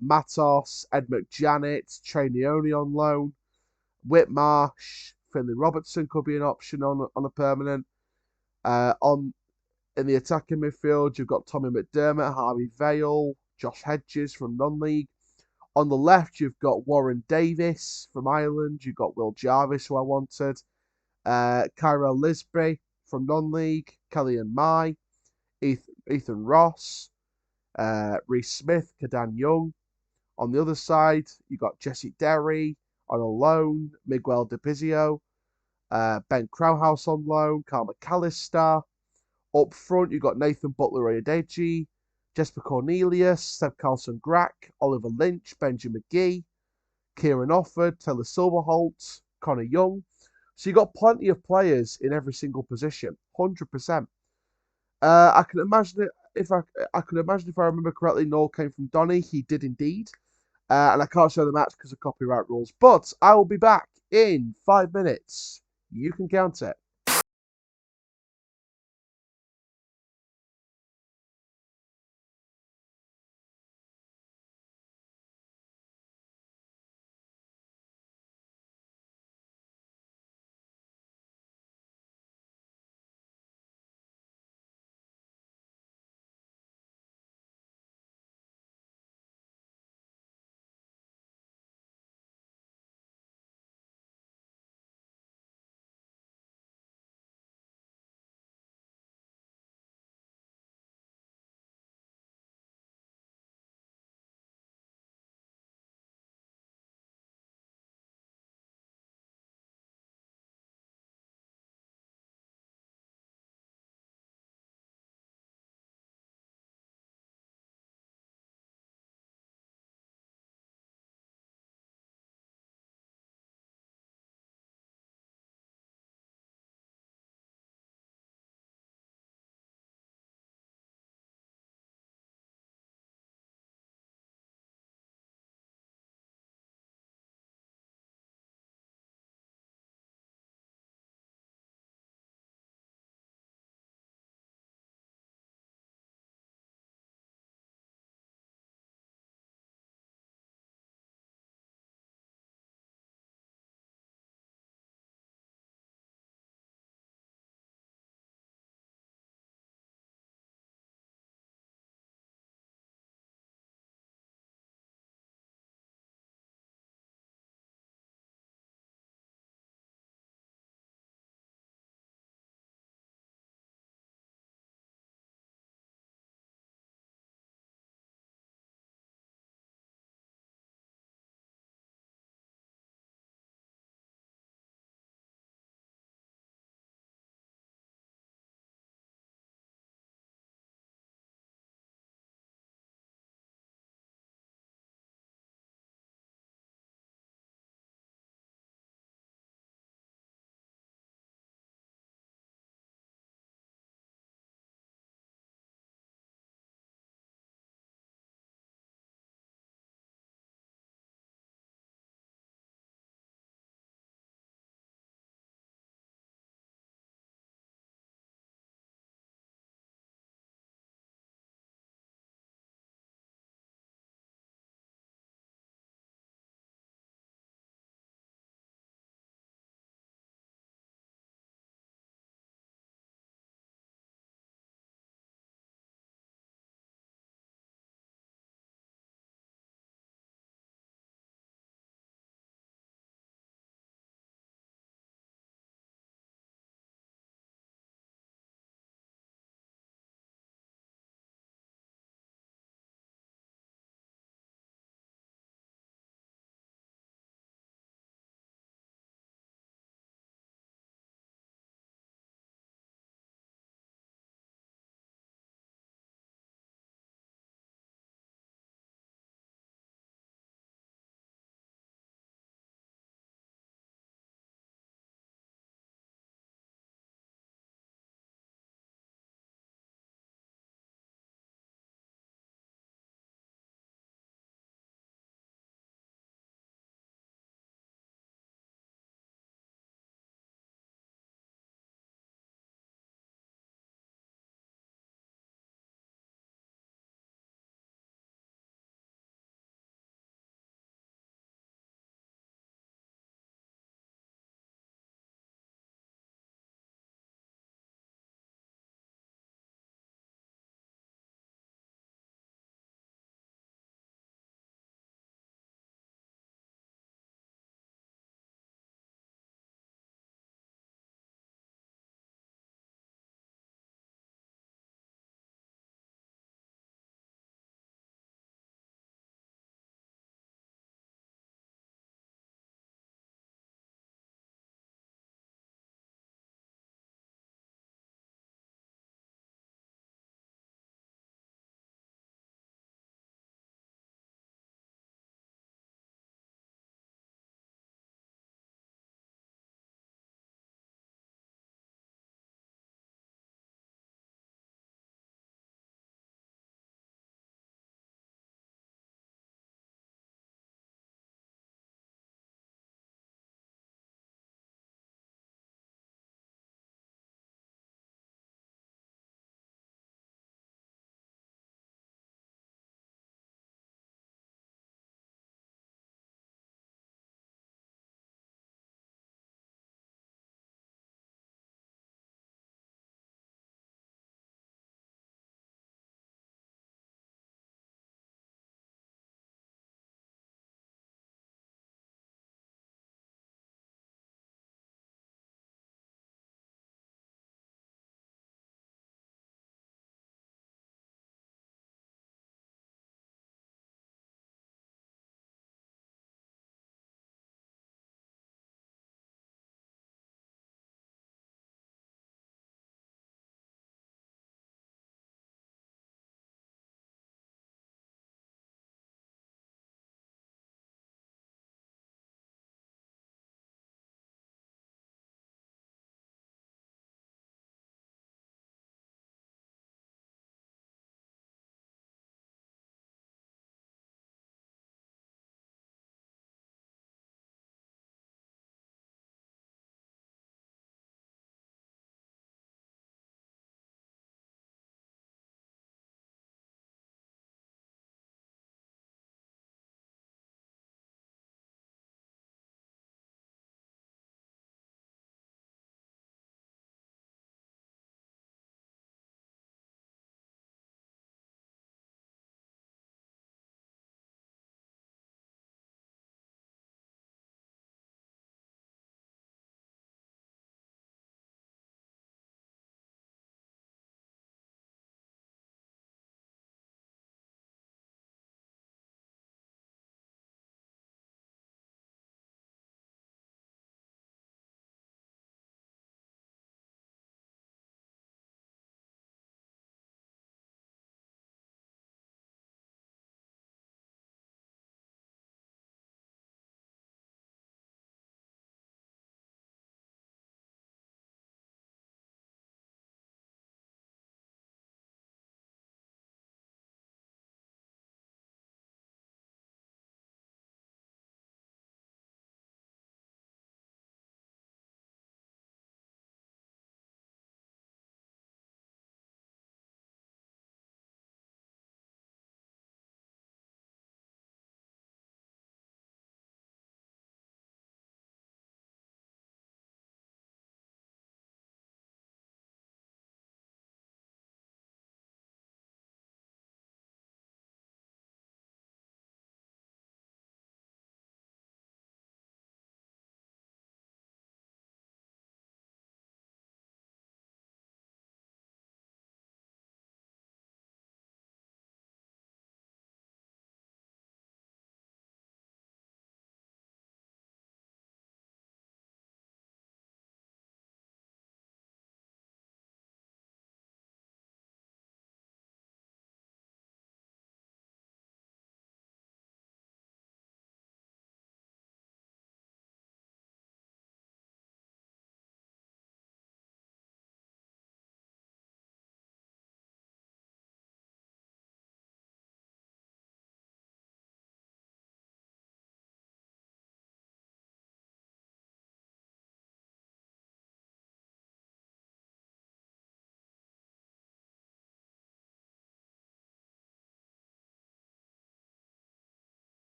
Matos, Ed McJanet, Trainioni on loan. Whitmarsh, Finley Robertson could be an option on a permanent. On In the attacking midfield, you've got Tommy McDermott, Harvey Vale, Josh Hedges from non-league. On the left, you've got Warren Davis from Ireland. You've got Will Jarvis, who I wanted. Kyrell Lisby from non-league. Kellyan Mai. Ethan Ross. Reece Smith. Kadan Young. On the other side, you've got Jesse Derry on a loan. Miguel DePizio. Ben Crowhouse on loan. Carl McAllister. Up front, you've got Nathan Butler-Oyedeji, Jesper Cornelius, Seb Carlson-Grack, Oliver Lynch, Benjamin McGee, Kieran Offord, Taylor Silverholt, Connor Young. So you've got plenty of players in every single position, 100%. I can imagine if I remember correctly, Noel came from Donny. He did indeed. And I can't show the match because of copyright rules. But I will be back in 5 minutes. You can count it.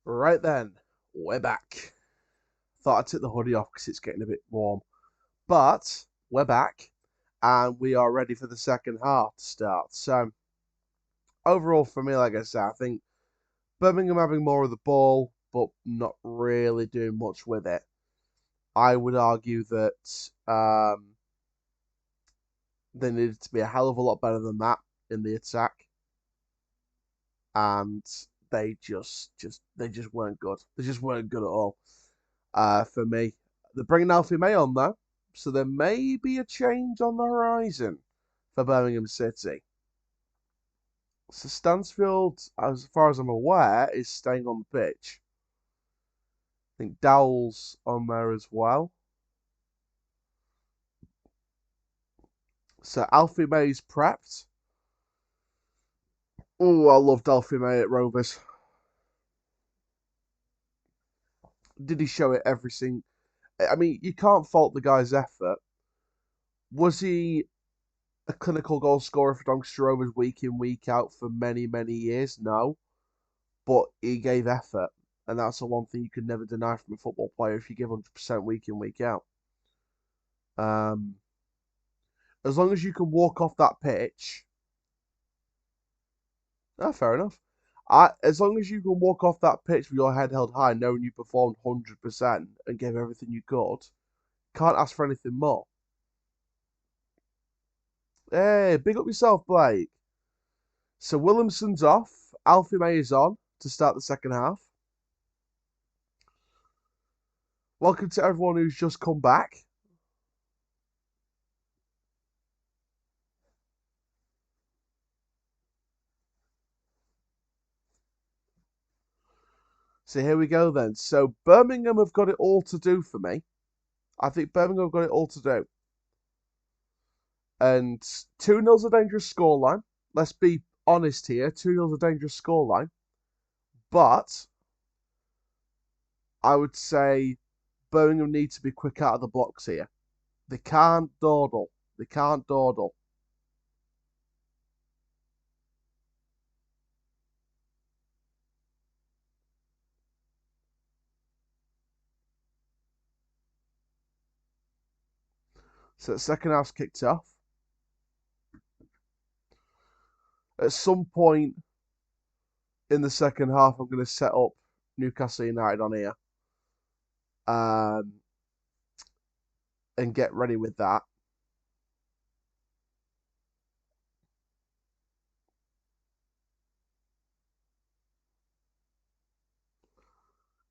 Right then, we're back. Thought I'd take the hoodie off because it's getting a bit warm. But we're back and we are ready for the second half to start. So, overall, for me, like I said, I think Birmingham having more of the ball, but not really doing much with it. I would argue that they needed to be a hell of a lot better than that in the attack. And they just weren't good. They just weren't good at all. For me, they're bringing Alfie May on though, so there may be a change on the horizon for Birmingham City. So Stansfield, as far as I'm aware, is staying on the pitch. I think Dowell's on there as well. So Alfie May's prepped. Oh, I loved Alfie May at Rovers. Did he show it every single... I mean, you can't fault the guy's effort. Was he a clinical goal scorer for Doncaster Rovers week in, week out for many, many years? No. But he gave effort. And that's the one thing you could never deny from a football player if you give 100% week in, week out. As long as you can walk off that pitch... fair enough. As long as you can walk off that pitch with your head held high, knowing you performed 100% and gave everything you could, can't ask for anything more. Hey, big up yourself, Blake. So Williamson's off. Alfie May is on to start the second half. Welcome to everyone who's just come back. So here we go then. So Birmingham have got it all to do for me. I think Birmingham have got it all to do. And 2-0's a dangerous scoreline. Let's be honest here. 2-0's a dangerous scoreline. But I would say Birmingham need to be quick out of the blocks here. They can't dawdle. They can't dawdle. So the second half's kicked off. At some point in the second half, I'm going to set up Newcastle United on here. And get ready with that.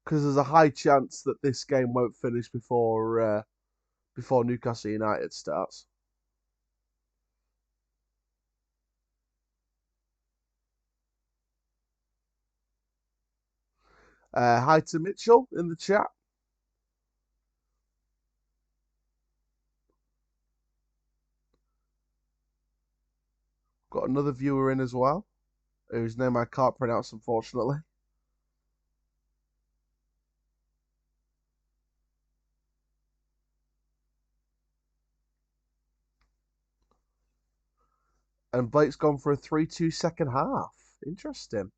Because there's a high chance that this game won't finish before Newcastle United starts. Hi to Mitchell in the chat. Got another viewer in as well, whose name I can't pronounce, unfortunately. And Blake's gone for a 3-2 second half. Interesting.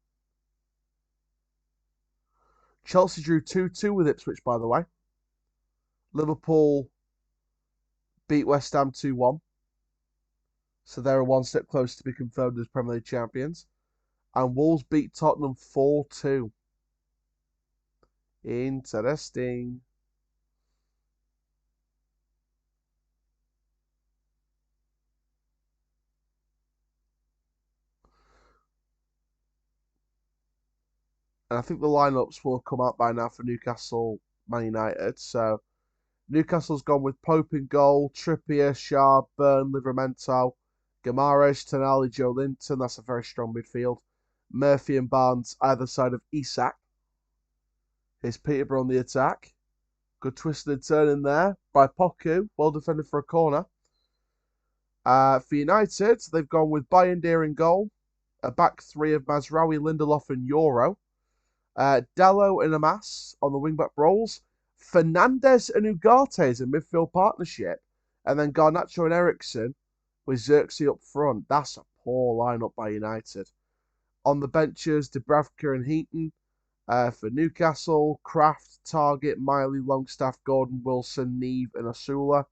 Chelsea drew 2-2 with Ipswich, by the way. Liverpool beat West Ham 2-1. So they're one step closer to be confirmed as Premier League champions. And Wolves beat Tottenham 4-2. Interesting. And I think the lineups will have come out by now for Newcastle Man United. So Newcastle's gone with Pope in goal, Trippier, Sharp, Burn, Livramento, Guimaraes, Tonali, Joe Linton. That's a very strong midfield. Murphy and Barnes either side of Isak. Here's Peterborough on the attack. Good twisted and turn in there by Poku. Well defended for a corner. For United, they've gone with Bayindir in goal. A back three of Mazraoui, Lindelof and Euro. Dallo and Amas on the wing-back roles. Fernandes and Ugarte as a midfield partnership. And then Garnacho and Eriksson with Xerxes up front. That's a poor lineup by United. On the benches, Dubravka and Heaton. For Newcastle, Kraft, Target, Miley, Longstaff, Gordon, Wilson, Neve, and Asula.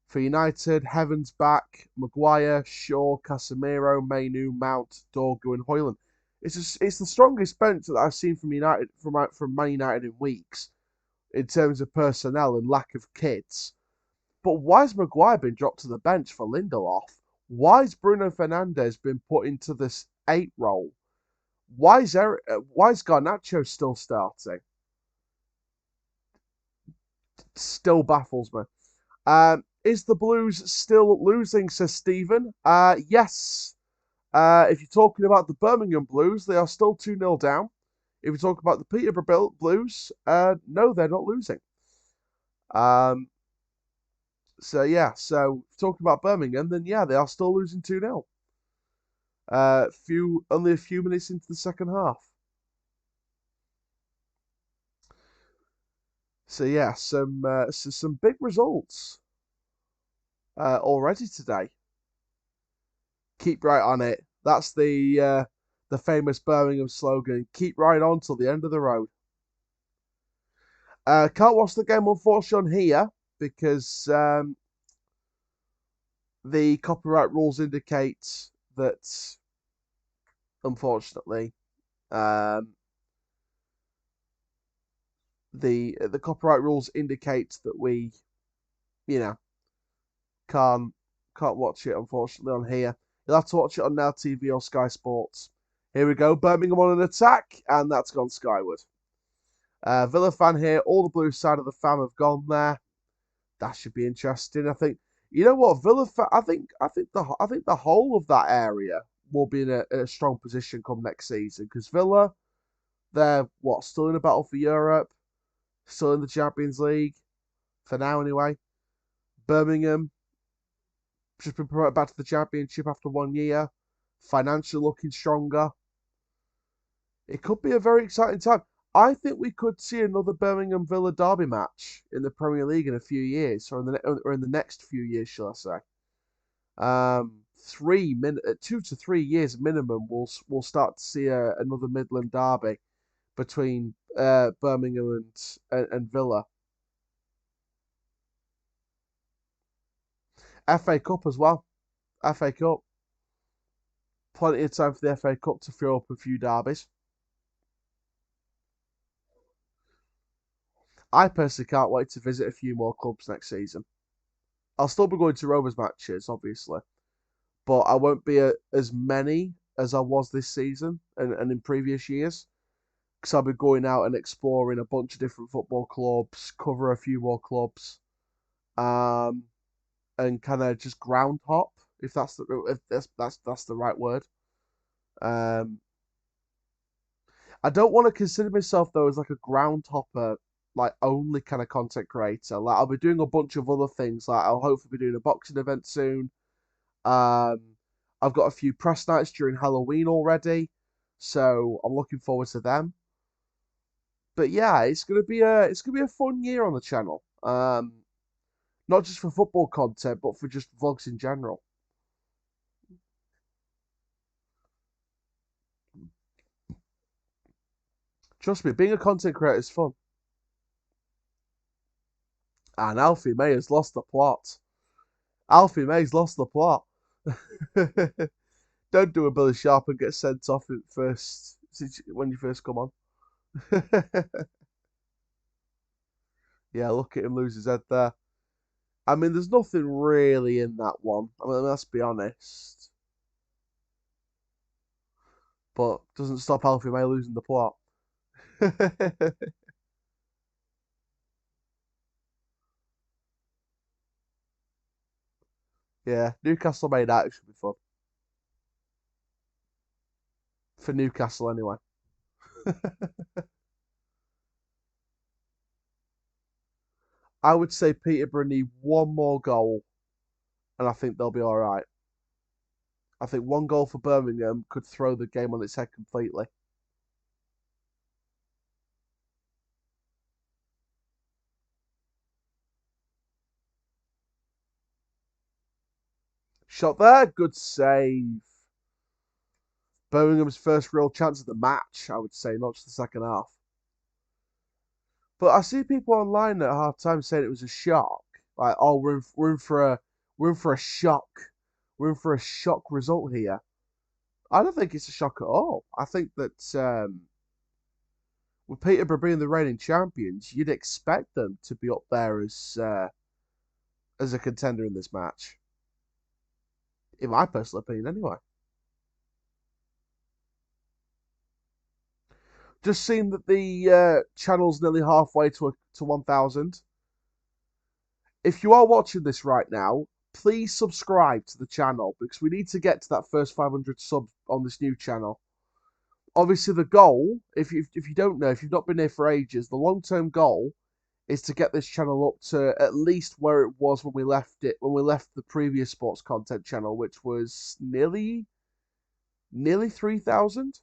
For United, Heavens back, Maguire, Shaw, Casemiro, Mainu, Mount, Dorgu, and Hoyland. It's the strongest bench that I've seen from United from Man United in weeks in terms of personnel and lack of kits. But why has Maguire been dropped to the bench for Lindelof? Why has Bruno Fernandes been put into this 8 role? Why is Garnacho still starting? Still baffles me. Is the Blues still losing, says Stephen? Yes. If you're talking about the Birmingham Blues, they are still 2-0 down. If you talk about the Peterborough Blues, no, they're not losing. So yeah, so talking about Birmingham, then yeah, they are still losing 2-0. Only a few minutes into the second half. So yeah, some big results already today. Keep right on it. That's the famous Birmingham slogan. Keep right on till the end of the road. Can't watch the game unfortunately on here because the copyright rules indicate that unfortunately the copyright rules indicate that we can't watch it unfortunately on here. You'll have to watch it on Now TV or Sky Sports. Here we go, Birmingham on an attack, and that's gone skyward. Villa fan here. All the blue side of the fam have gone there. That should be interesting. I think you know what Villa. I think the whole of that area will be in a strong position come next season because Villa, they're still in a battle for Europe, still in the Champions League for now anyway. Birmingham just been promoted back to the Championship after 1 year. Financially looking stronger. It could be a very exciting time. I think we could see another Birmingham Villa derby match in the Premier League in a few years, or in the next few years, shall I say? 2 to 3 years minimum, we'll start to see another Midland derby between Birmingham and Villa. FA Cup as well. FA Cup. Plenty of time for the FA Cup to throw up a few derbies. I personally can't wait to visit a few more clubs next season. I'll still be going to Rovers matches, obviously, but I won't be as many as I was this season and in previous years because I'll be going out and exploring a bunch of different football clubs, cover a few more clubs, um, and kind of just ground hop if that's the right word. Um, I don't want to consider myself though as like a ground hopper, like only kind of content creator. Like I'll be doing a bunch of other things. Like I'll hopefully be doing a boxing event soon. Um, I've got a few press nights during Halloween already, so I'm looking forward to them. But yeah, it's gonna be a fun year on the channel. Not just for football content, but for just vlogs in general. Trust me, being a content creator is fun. And Alfie May has lost the plot. Alfie May's lost the plot. Don't do a Billy Sharp and get sent off at first when you first come on. Yeah, look at him lose his head there. I mean, there's nothing really in that one. I mean, let's be honest. But doesn't stop Alfie May losing the plot. Yeah, Newcastle May United should be fun. For Newcastle, anyway. I would say Peterborough need one more goal, and I think they'll be all right. I think one goal for Birmingham could throw the game on its head completely. Shot there, good save. Birmingham's first real chance of the match, I would say, not just the second half. But I see people online at half time saying it was a shock. Like, oh, we're in for a shock. We're in for a shock result here. I don't think it's a shock at all. I think that with Peterborough being the reigning champions, you'd expect them to be up there as a contender in this match. In my personal opinion, anyway. Just seen that the channel's nearly halfway to 1,000. If you are watching this right now, please subscribe to the channel because we need to get to that first 500 subs on this new channel. Obviously, the goal, if you don't know, if you've not been here for ages, the long-term goal is to get this channel up to at least where it was when we left the previous sports content channel, which was nearly 3,000.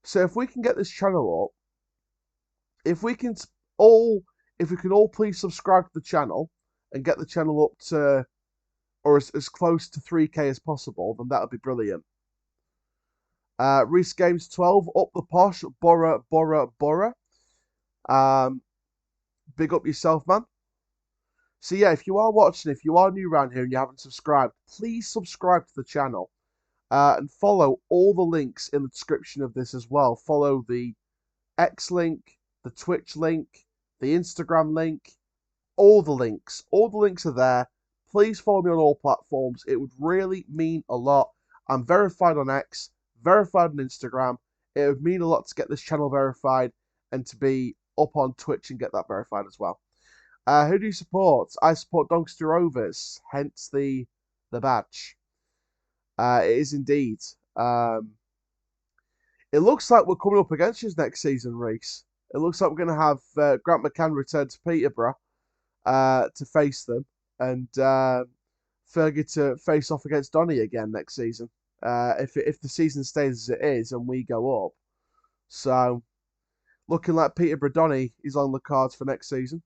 So if we can get this channel up, if we can all please subscribe to the channel and get the channel up to, or as close to 3K as possible, then that would be brilliant. Reese Games 12, up the posh, Borough. Big up yourself, man. So yeah, if you are watching, if you are new around here and you haven't subscribed, please subscribe to the channel. And follow all the links in the description of this as well. Follow the X link, the Twitch link, the Instagram link, all the links. All the links are there. Please follow me on all platforms. It would really mean a lot. I'm verified on X, verified on Instagram. It would mean a lot to get this channel verified and to be up on Twitch and get that verified as well. Who do you support? I support Doncaster Rovers, hence the badge. It is indeed. It looks like we're coming up against you next season, Reese. It looks like we're going to have Grant McCann return to Peterborough to face them, and Fergie to face off against Donny again next season. If the season stays as it is and we go up, so looking like Peterborough Donny is on the cards for next season.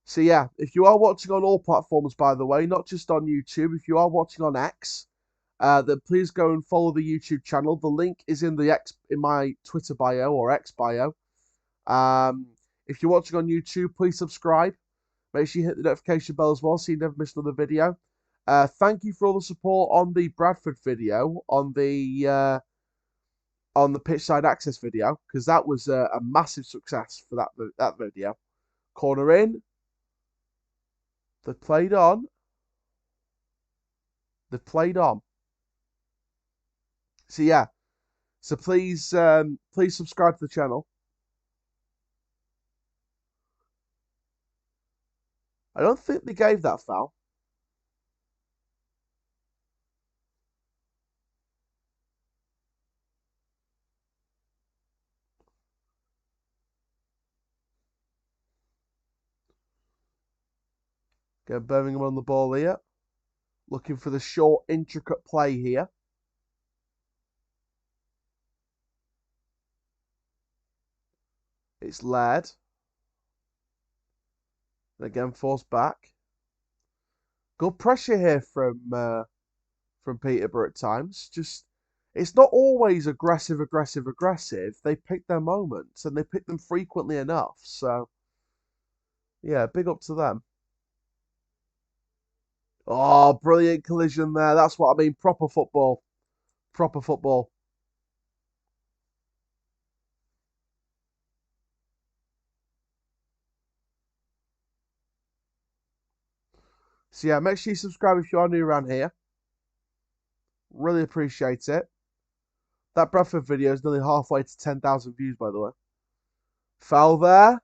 So yeah, if you are watching on all platforms, by the way, not just on YouTube, if you are watching on X, then please go and follow the YouTube channel. The link is in my Twitter bio or X bio. If you're watching on YouTube, please subscribe. Make sure you hit the notification bell as well so you never miss another video. Thank you for all the support on the Bradford video, on the pitchside access video, because that was a massive success for that video. Corner in. They played on. So yeah. So please subscribe to the channel. I don't think they gave that foul. Get Birmingham on the ball here. Looking for the short, intricate play here. It's Laird. And again, forced back. Good pressure here from Peterborough at times. Just, it's not always aggressive. They pick their moments, and they pick them frequently enough. So, yeah, big up to them. Oh, brilliant collision there. That's what I mean. Proper football. Proper football. So yeah, make sure you subscribe if you are new around here. Really appreciate it. That Bradford video is nearly halfway to 10,000 views, by the way. Foul there.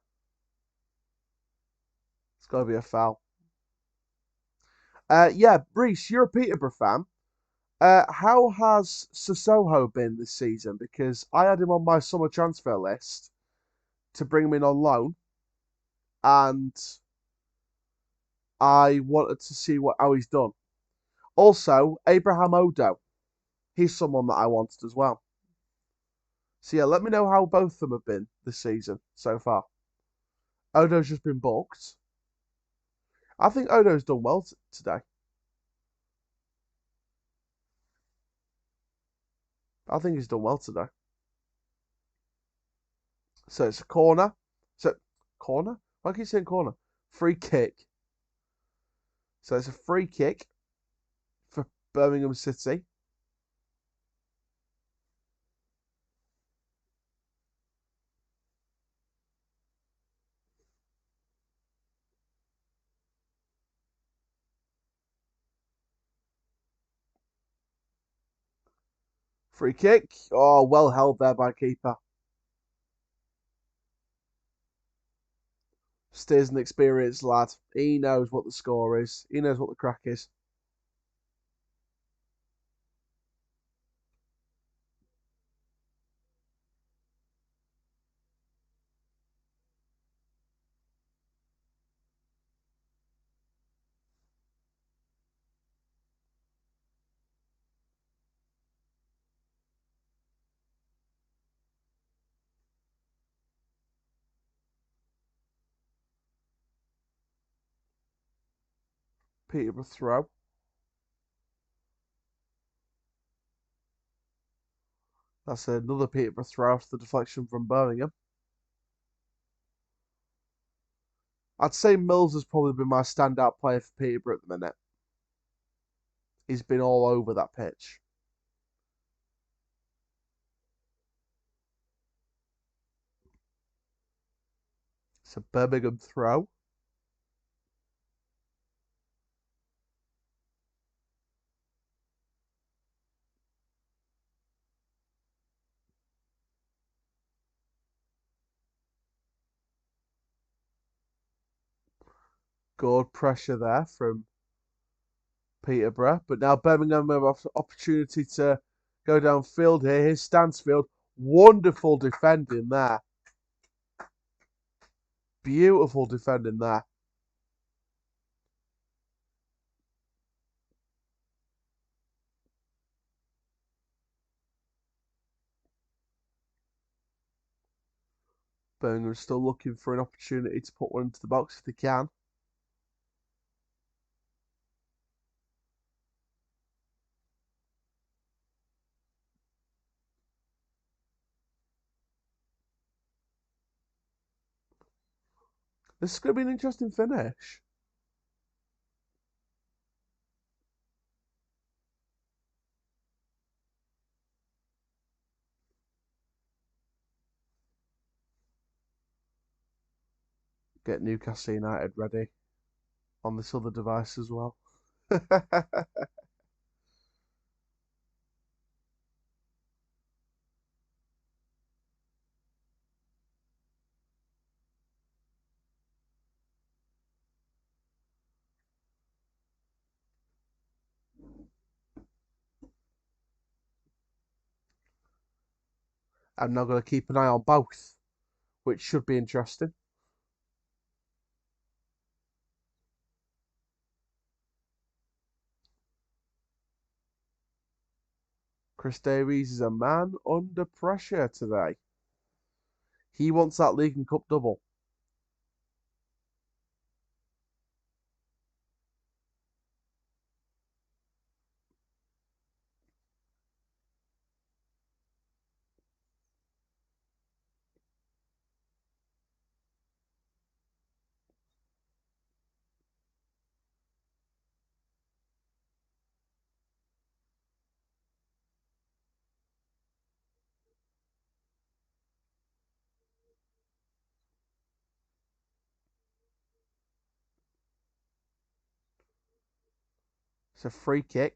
It's got to be a foul. Yeah, Reese, you're a Peterborough fan. How has Sissoko been this season? Because I had him on my summer transfer list to bring him in on loan, and I wanted to see how he's done. Also, Abraham Odo, he's someone that I wanted as well. So yeah, let me know how both of them have been this season so far. Odo's just been booked. I think Odo's done well today. I think he's done well today. So it's a corner. So, corner? Why keep you saying corner? Free kick. So it's a free kick for Birmingham City. Free kick. Oh, well held there by keeper. Steers an experienced lad. He knows what the score is. He knows what the crack is. Peterborough throw. That's another Peterborough throw after the deflection from Birmingham. I'd say Mills has probably been my standout player for Peterborough at the minute. He's been all over that pitch. It's a Birmingham throw. Good pressure there from Peterborough. But now Birmingham have an opportunity to go downfield here. Here's Stansfield. Wonderful defending there. Beautiful defending there. Birmingham still looking for an opportunity to put one into the box if they can. This is going to be an interesting finish. Get Newcastle United ready on this other device as well. I'm now going to keep an eye on both, which should be interesting. Chris Davies is a man under pressure today. He wants that League and Cup double. It's a free kick.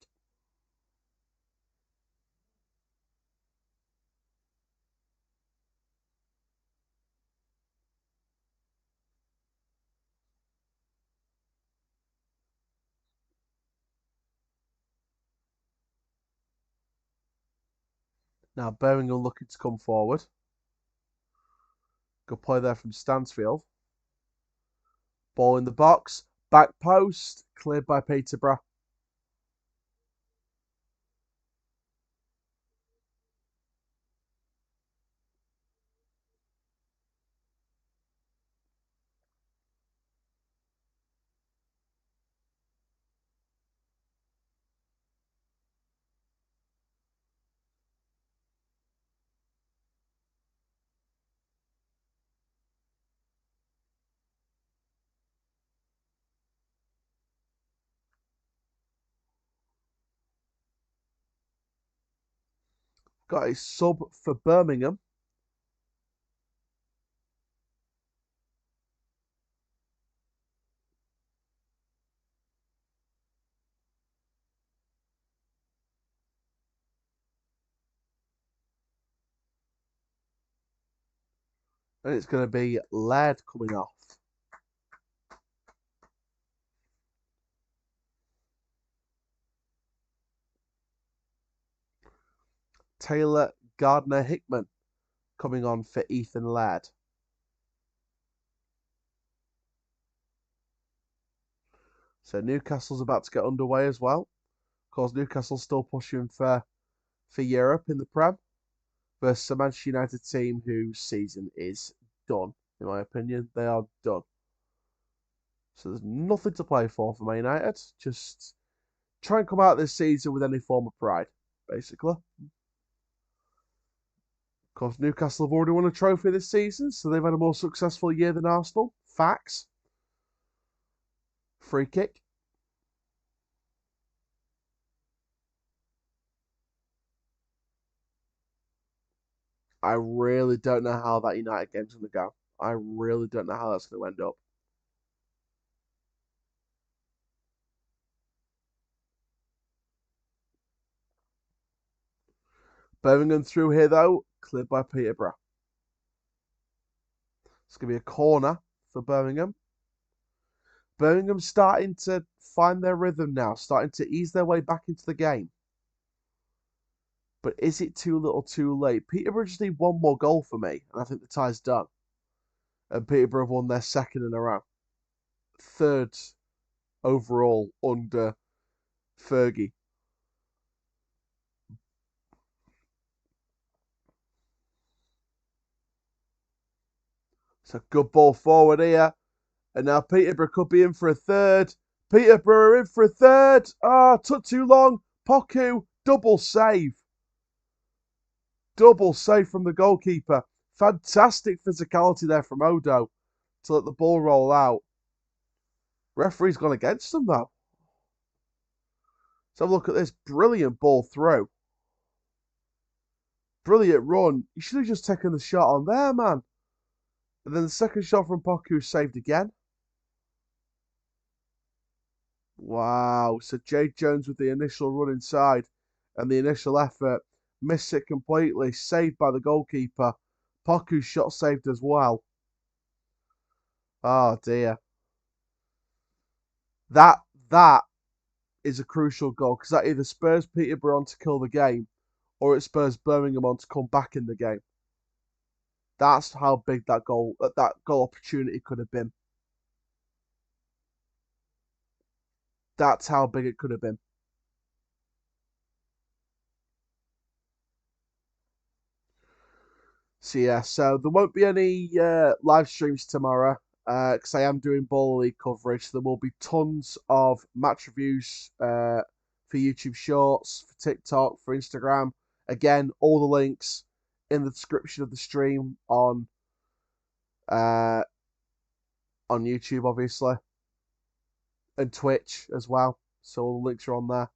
Now Birmingham looking to come forward. Good play there from Stansfield. Ball in the box. Back post. Cleared by Peterborough. Got a sub for Birmingham. And it's going to be Laird coming off. Taylor Gardner-Hickman coming on for Ethan Laird. So Newcastle's about to get underway as well. Of course, Newcastle's still pushing for Europe in the Prem versus a Manchester United team whose season is done. In my opinion, they are done. So there's nothing to play for Man United. Just try and come out this season with any form of pride, basically. Of course, Newcastle have already won a trophy this season, so they've had a more successful year than Arsenal. Facts. Free kick. I really don't know how that United game's going to go. I really don't know how that's going to end up. Birmingham through here, though, cleared by Peterborough. It's going to be a corner for Birmingham. Birmingham starting to find their rhythm now, starting to ease their way back into the game. But is it too little too late? Peterborough just need one more goal for me, and I think the tie's done. And Peterborough have won their second in a row. Third overall under Fergie. It's a good ball forward here. And now Peterborough could be in for a third. Peterborough are in for a third. Took too long. Poku, double save. Double save from the goalkeeper. Fantastic physicality there from Odo to let the ball roll out. Referee's gone against them, though. Let's have a look at this. Brilliant ball through. Brilliant run. You should have just taken the shot on there, man. And then the second shot from Poku saved again. Wow. So Jade Jones with the initial run inside and the initial effort. Missed it completely. Saved by the goalkeeper. Poku's shot saved as well. Oh, dear. That is a crucial goal because that either spurs Peterborough on to kill the game or it spurs Birmingham on to come back in the game. That's how big that goal opportunity could have been. That's how big it could have been. So yeah, so there won't be any live streams tomorrow because I am doing Baller League coverage. So there will be tons of match reviews for YouTube Shorts, for TikTok, for Instagram. Again, all the links in the description of the stream on YouTube, obviously, and Twitch as well. So all the links are on there.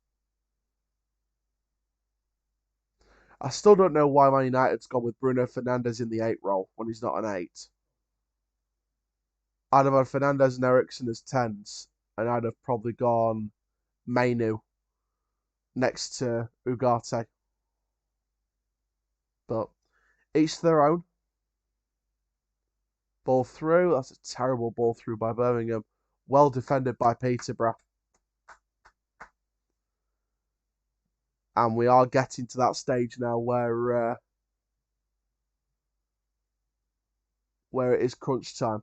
I still don't know why Man United's gone with Bruno Fernandes in the 8 role when he's not an 8. I'd have had Fernandes and Ericsson as 10s, and I'd have probably gone Mainu next to Ugarte. But each to their own. Ball through. That's a terrible ball through by Birmingham. Well defended by Peterborough. And we are getting to that stage now where it is crunch time.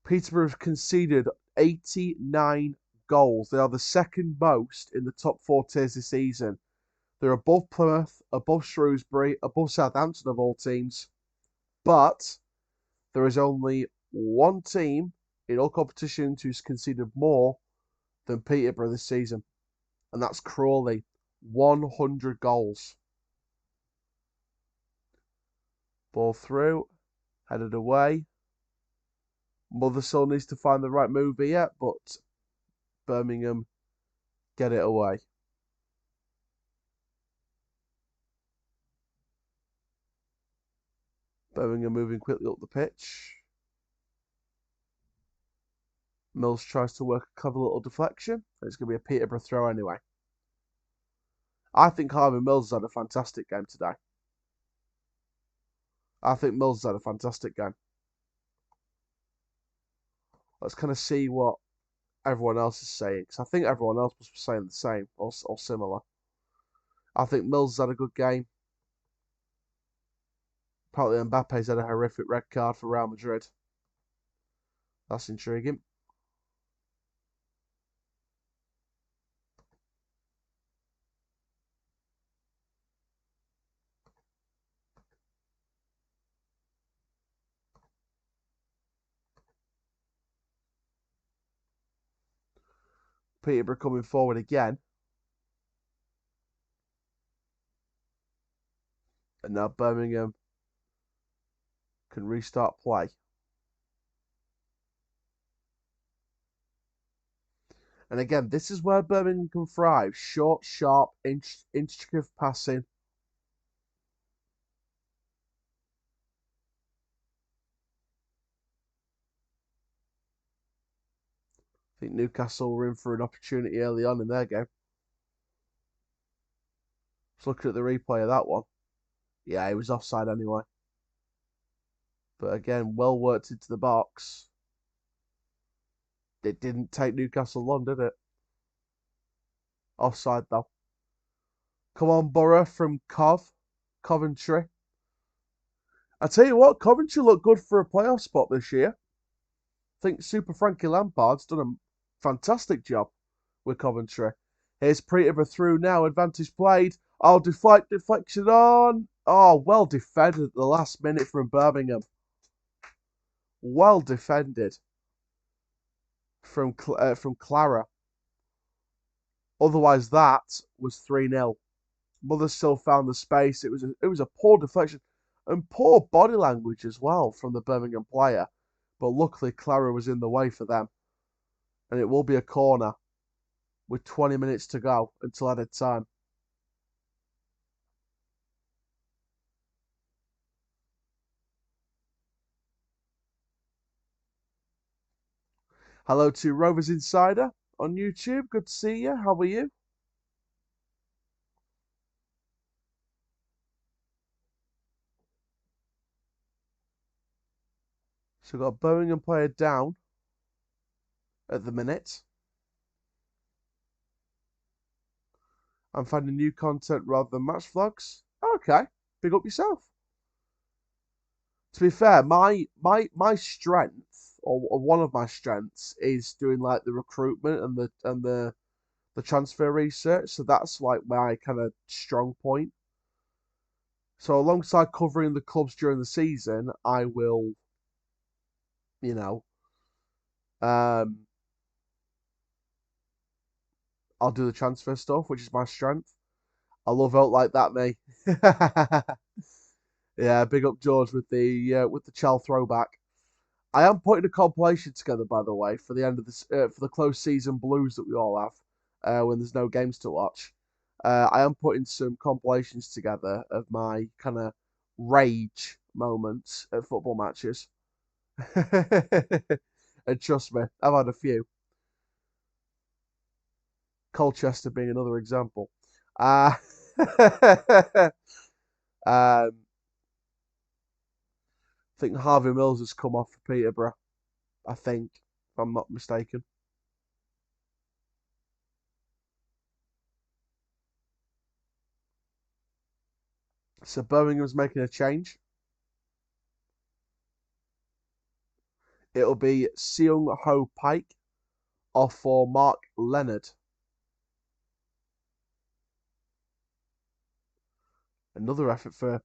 Peterborough have conceded 89 goals. They are the second most in the top 4 tiers this season. They're above Plymouth, above Shrewsbury, above Southampton of all teams. But there is only one team in all competitions who's conceded more than Peterborough this season. And that's Crawley. 100 goals. Ball through. Headed away. Motherson needs to find the right move here, but Birmingham get it away. Birmingham moving quickly up the pitch. Mills tries to work a clever little deflection. It's going to be a Peterborough throw anyway. I think Harvey Mills has had a fantastic game today. I think Mills has had a fantastic game. Let's kind of see what everyone else is saying, because I think everyone else must be saying the same or similar. I think Mills has had a good game. Apparently Mbappe's had a horrific red card for Real Madrid. That's intriguing. Peterborough coming forward again. And now Birmingham can restart play. And again, this is where Birmingham can thrive. Short, sharp, intricate passing. I think Newcastle were in for an opportunity early on in their game. Just looking at the replay of that one. Yeah, he was offside anyway. But again, well worked into the box. It didn't take Newcastle long, did it? Offside though. Come on, Borough from Coventry. I tell you what, Coventry look good for a playoff spot this year. I think Super Frankie Lampard's done a fantastic job with Coventry. Here's Peterborough through now. Advantage played. Oh, deflection on. Oh, well defended at the last minute from Birmingham. Well defended from Clara. Otherwise, that was 3-0. Mother still found the space. It was a poor deflection and poor body language as well from the Birmingham player. But luckily, Clara was in the way for them. And it will be a corner with 20 minutes to go until added time. Hello to Rovers Insider on YouTube. Good to see you. How are you? So we've got a Birmingham player down at the minute. I'm finding new content rather than match vlogs. Okay, big up yourself. To be fair, my strength, or one of my strengths, is doing like the recruitment and the transfer research. So that's like my kind of strong point. So alongside covering the clubs during the season, I will, you know, I'll do the transfer stuff, which is my strength. I love out like that, mate. Yeah, big up George with the Chal throwback. I am putting a compilation together, by the way, for the end of this for the close season blues that we all have when there's no games to watch. I am putting some compilations together of my kind of rage moments at football matches. And trust me, I've had a few. Colchester being another example. Uh, I think Harvey Mills has come off for Peterborough. I think, if I'm not mistaken. So Birmingham's making a change. It'll be Seung Ho Pike off for Mark Leonard. Another effort for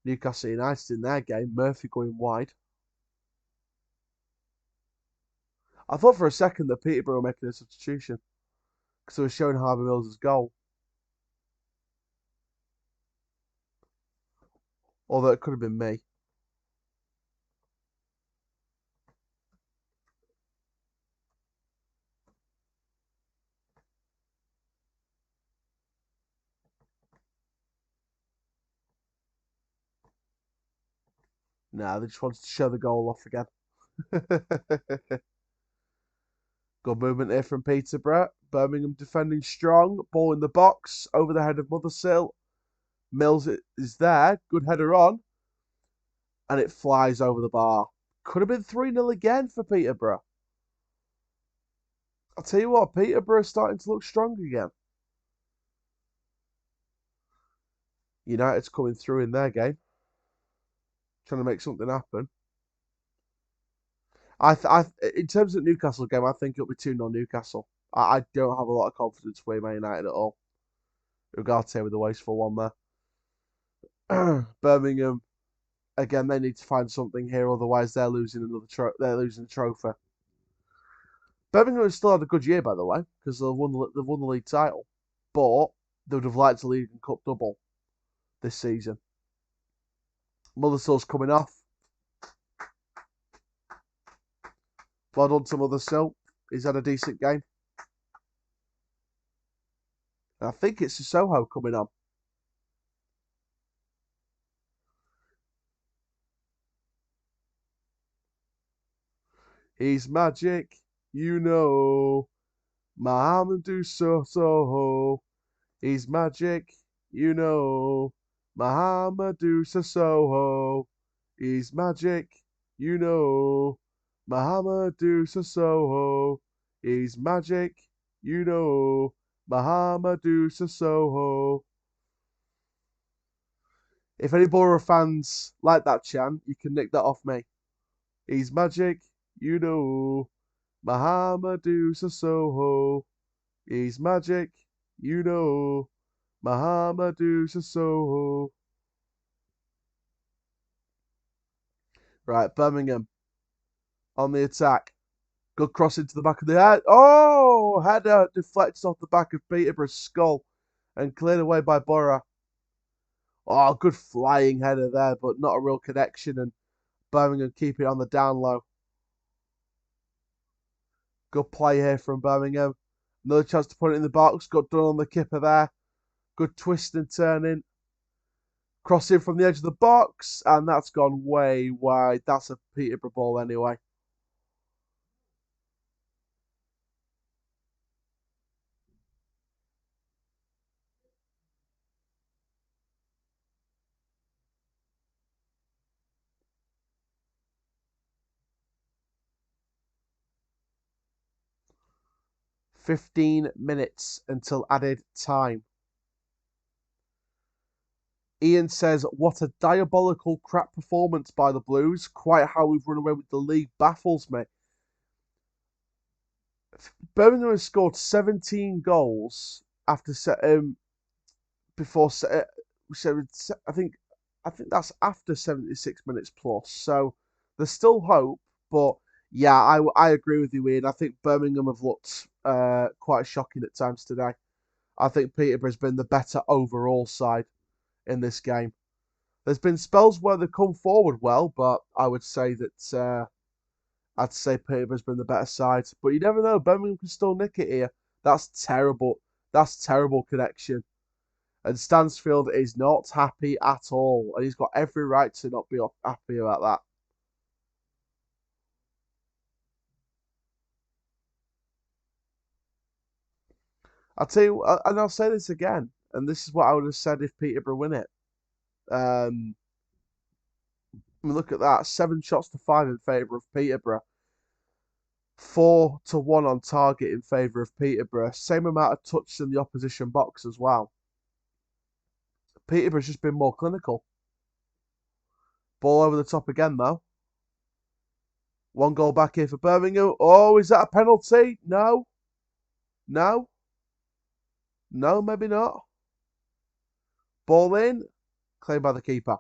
Newcastle United in their game. Murphy going wide. I thought for a second that Peterborough were making a substitution because they were showing Harvey Mills' goal. Although it could have been me. Nah, they just wanted to show the goal off again. Good movement here from Peterborough. Birmingham defending strong. Ball in the box. Over the head of Mothersill. Mills is there. Good header on. And it flies over the bar. Could have been 3-0 again for Peterborough. I'll tell you what, Peterborough is starting to look strong again. United's coming through in their game. Trying to make something happen. In terms of Newcastle game, I think it'll be 2-0 Newcastle. I don't have a lot of confidence for Man United at all. Ugarte with the wasteful one there. Birmingham, again, they need to find something here, otherwise they're losing they're losing a trophy. Birmingham have still had a good year, by the way, because they've won the league title, but they would have liked a League and Cup double this season. Mothersill coming off. Well done to Mothersill. He's had a decent game. And I think it's Sissoko coming on. He's magic, you know. Mahamadou Sissoko. He's magic, you know. Mahamadou Sissoko. He's magic, you know. Mahamadou Sissoko. He's magic, you know. Mahamadou Sissoko. If any Borough fans like that chant, you can nick that off me. He's magic, you know. Mahamadou Sissoko. He's magic, you know. Mahamadou Sissoko. Right, Birmingham on the attack. Good cross into the back of the head. Oh, header deflects off the back of Peterborough's skull and cleared away by Borough. Oh, good flying header there, but not a real connection, and Birmingham keep it on the down low. Good play here from Birmingham. Another chance to put it in the box. Got done on the kipper there. Good twist and turning. Crossing from the edge of the box, and that's gone way wide. That's a Peterborough ball anyway. "15 minutes until added time." Ian says, what a diabolical crap performance by the Blues. Quite how we've run away with the league baffles me. Birmingham has scored 17 goals after before I think that's after 76 minutes plus. So there's still hope, but yeah, I agree with you, Ian. I think Birmingham have looked quite shocking at times today. I think Peterborough's been the better overall side in this game. There's been spells where they've come forward well, but I would say that I'd say Peterborough's been the better side. But you never know. Birmingham can still nick it here. That's terrible. That's terrible connection. And Stansfield is not happy at all. And he's got every right to not be happy about that. I'll tell you, and I'll say this again, and this is what I would have said if Peterborough win it. I mean, look at that. 7 shots to 5 in favour of Peterborough. 4-1 on target in favour of Peterborough. Same amount of touches in the opposition box as well. Peterborough's just been more clinical. Ball over the top again, though. 1 goal back here for Birmingham. Oh, is that a penalty? No. No. No, maybe not. Ball in. Claimed by the keeper.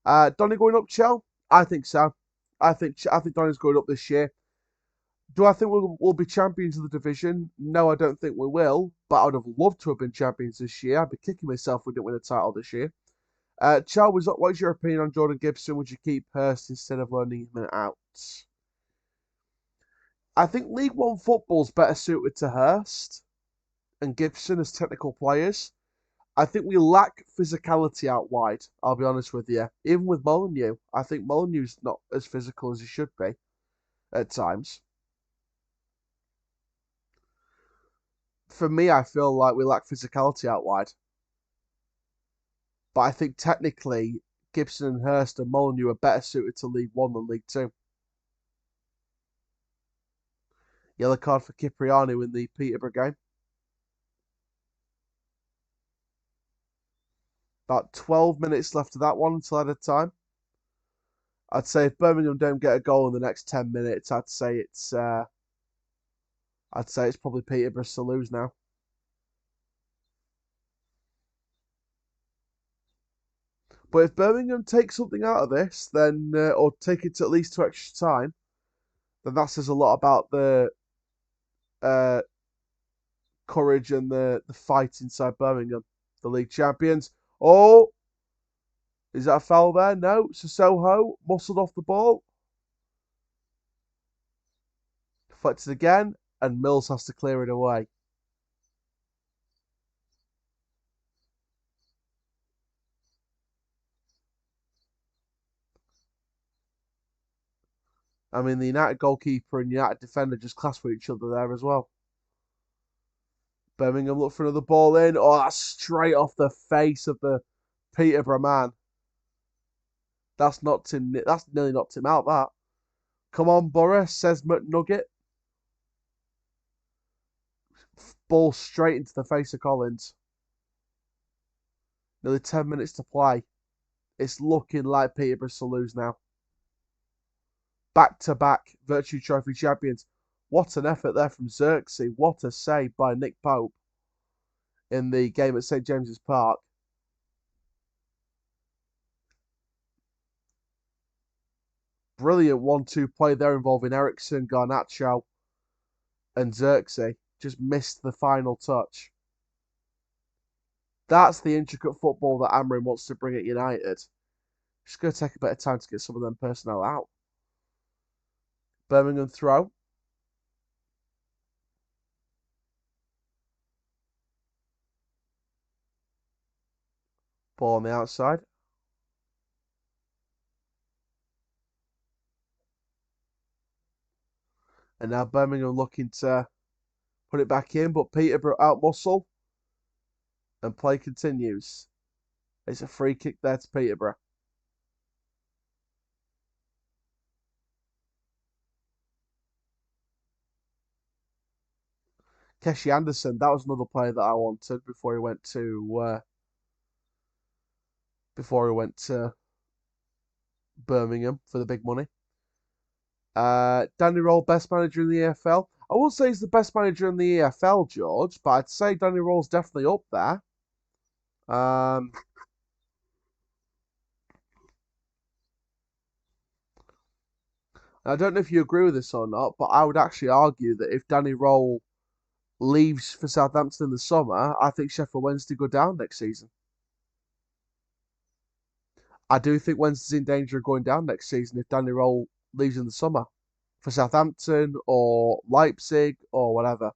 Donny going up, Chell? I think so. I think Donny's going up this year. Do I think we'll be champions of the division? No, I don't think we will. But I would have loved to have been champions this year. I'd be kicking myself if we didn't win a title this year. Chal, what's your opinion on Jordan Gibson? Would you keep Hurst instead of loaning him out? I think League One football's better suited to Hurst and Gibson as technical players. I think we lack physicality out wide. I'll be honest with you. Even with Molineux, I think Molineux's not as physical as he should be at times. For me, I feel like we lack physicality out wide. But I think technically, Gibson and Hurst and Molineux are better suited to League One than League Two. Yellow card for Cipriano in the Peterborough game. About 12 minutes left of that one until added time. I'd say if Birmingham don't get a goal in the next 10 minutes, I'd say it's probably Peterborough's to lose now. But if Birmingham take something out of this, then or take it to at least to extra time, then that says a lot about the uh, courage and the fight inside Birmingham, the league champions. Oh, is that a foul there? No. Sissoko muscled off the ball. Deflected again, and Mills has to clear it away. I mean, the United goalkeeper and United defender just clashed with each other there as well. Birmingham look for another ball in. Oh, that's straight off the face of the Peterborough man. That's knocked him. That's nearly knocked him out. That. Come on, Borough, says McNugget. Ball straight into the face of Collins. Nearly 10 minutes to play. It's looking like Peterborough's to lose now. Back-to-back Vertu Trophy champions. What an effort there from Xerxes. What a save by Nick Pope in the game at St James's Park. Brilliant 1-2 play there involving Ericsson, Garnacho and Xerxes. Just missed the final touch. That's the intricate football that Amrin wants to bring at United. Just going to take a bit of time to get some of them personnel out. Birmingham throw. Ball on the outside. And now Birmingham looking to put it back in, but Peterborough out muscle. And play continues. It's a free kick there to Peterborough. Keshi Anderson, that was another player that I wanted before he went to Birmingham for the big money. Danny Roll, best manager in the EFL. I won't say he's the best manager in the EFL, George, but I'd say Danny Roll's definitely up there. I don't know if you agree with this or not, but I would actually argue that if Danny Roll leaves for Southampton in the summer, I think Sheffield Wednesday go down next season. I do think Wednesday's in danger of going down next season if Danny Roll leaves in the summer for Southampton or Leipzig or whatever.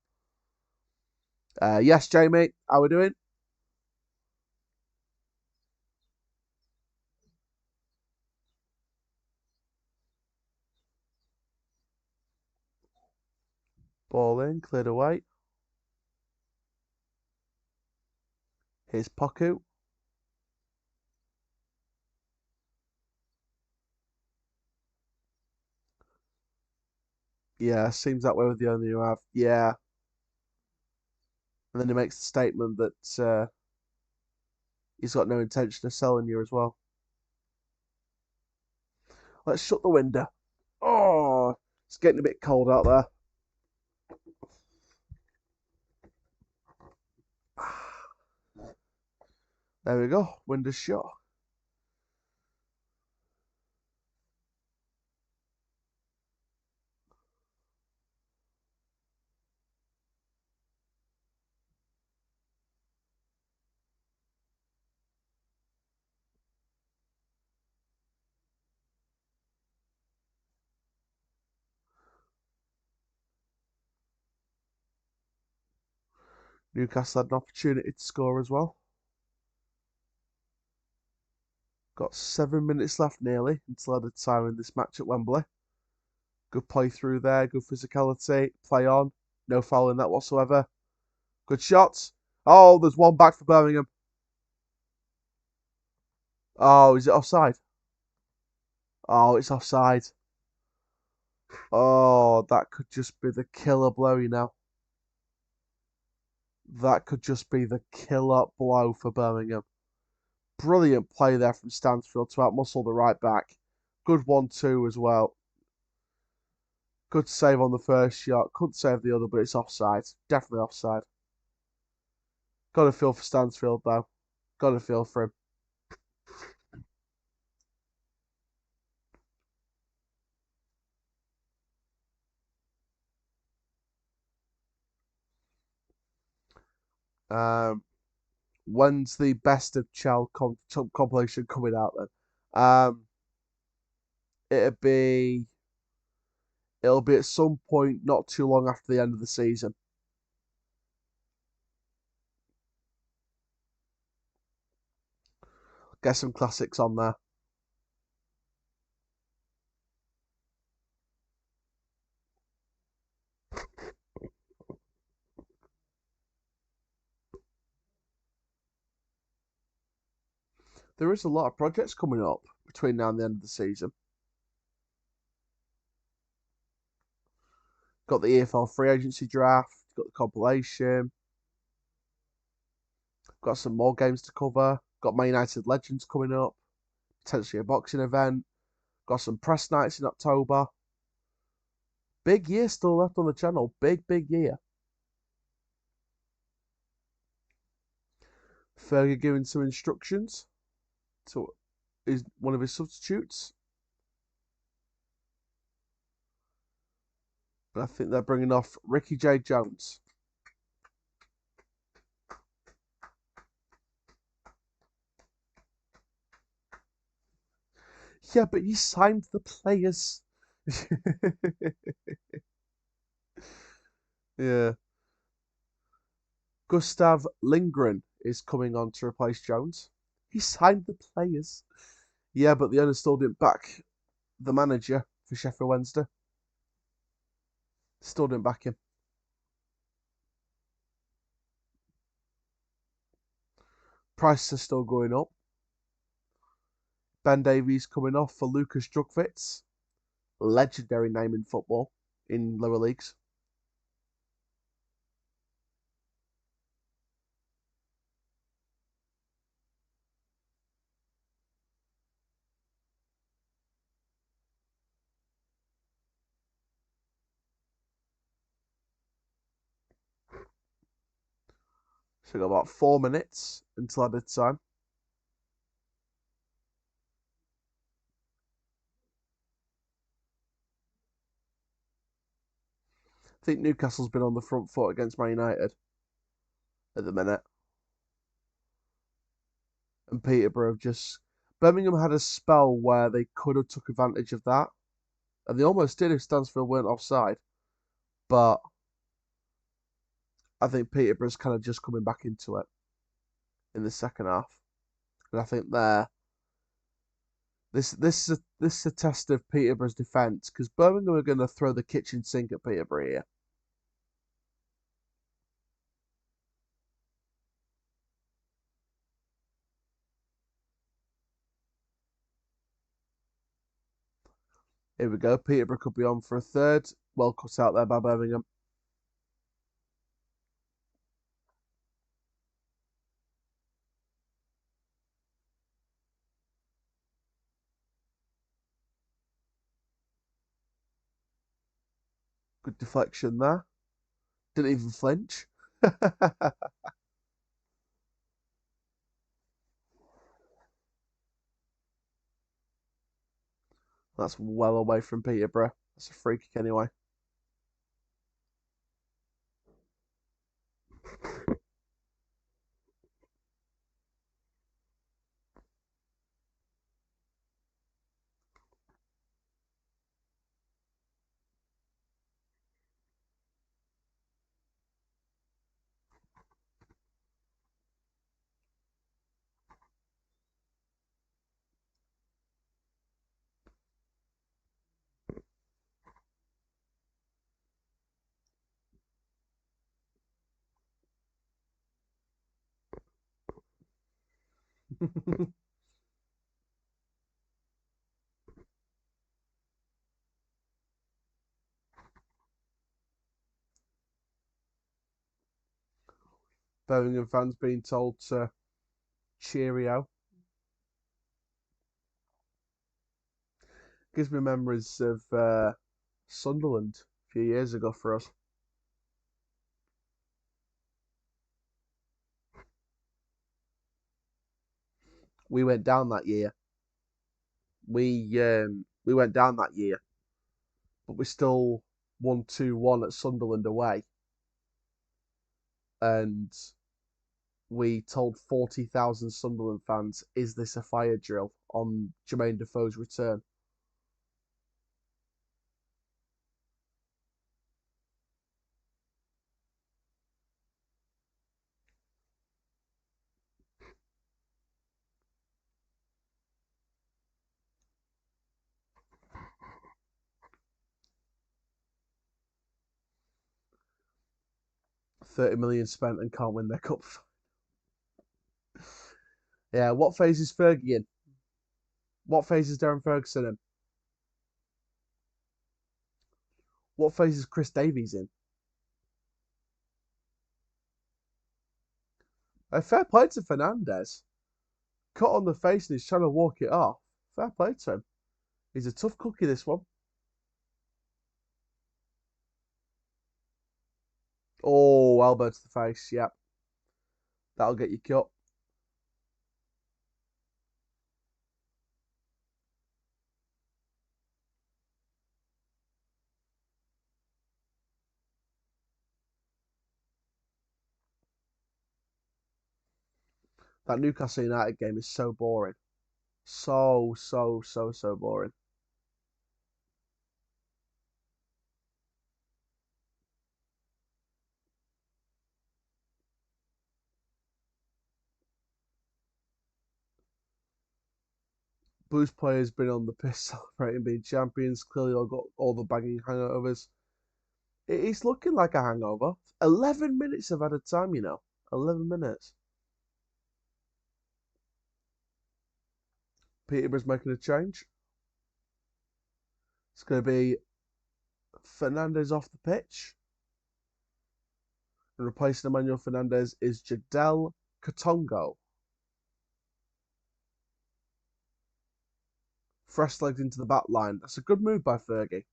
Yes, Jamie, how we doing? Ball in, cleared away. Here's Poku. Yeah, seems that way with the owner you have. Yeah. And then he makes the statement that he's got no intention of selling you as well. Let's shut the window. Oh, it's getting a bit cold out there. There we go. Window's shut. Newcastle had an opportunity to score as well. Got 7 minutes left nearly until added time in this match at Wembley. Good play through there, good physicality, play on, no foul in that whatsoever. Good shots. Oh, there's one back for Birmingham. Oh, is it offside? Oh, it's offside. Oh, that could just be the killer blow, you know. That could just be the killer blow for Birmingham. Brilliant play there from Stansfield to outmuscle the right back. Good 1-2 as well. Good save on the first shot. Couldn't save the other, but it's offside. Definitely offside. Got a feel for Stansfield, though. Got a feel for him. When's the best of Chell compilation coming out then? It'll be at some point not too long after the end of the season. Get some classics on there. There is a lot of projects coming up between now and the end of the season. Got the EFL free agency draft, got the compilation, got some more games to cover, got Man United Legends coming up, potentially a boxing event, got some press nights in October. Big year still left on the channel, big year. Fergie giving some instructions to one of his substitutes. And I think they're bringing off Ricky J. Jones. Yeah, but you signed the players. Yeah. Gustav Lindgren is coming on to replace Jones. He signed the players. Yeah, but the owner still didn't back the manager for Sheffield Wednesday. Still didn't back him. Prices are still going up. Ben Davies coming off for Lucas Drugvitz. Legendary name in football in lower leagues. So we've got about 4 minutes until added time. I think Newcastle's been on the front foot against Man United at the minute. And Peterborough have just... Birmingham had a spell where they could have took advantage of that. And they almost did if Stansfield weren't offside. But I think Peterborough's kind of just coming back into it in the second half. And I think this is a test of Peterborough's defence, because Birmingham are going to throw the kitchen sink at Peterborough here. Here we go. Peterborough could be on for a third. Well cut out there by Birmingham. Good deflection there. Didn't even flinch. That's well away from Peterborough. That's a free kick anyway. Birmingham fans being told to cheerio. Gives me memories of Sunderland a few years ago for us. We went down that year. We went down that year, but we still won 2-1 at Sunderland away, and we told 40,000 Sunderland fans, "Is this a fire drill?" on Jermaine Defoe's return. $30 million spent and can't win their cup. Yeah, what phase is Fergie in? What phase is Darren Ferguson in? What phase is Chris Davies in? A fair play to Fernandez. Cut on the face and he's trying to walk it off. Fair play to him. He's a tough cookie, this one. Oh, elbow to the face. Yep. That'll get you cut. That Newcastle United game is so boring. So boring. Blues players been on the piss celebrating being champions. Clearly all got all the banging hangovers. It's looking like a hangover. 11 minutes of added time, you know. 11 minutes. Peterborough's making a change. It's going to be Fernandez off the pitch. And replacing Emmanuel Fernandez is Jadel Katongo. Fresh legs into the back line. That's a good move by Fergie.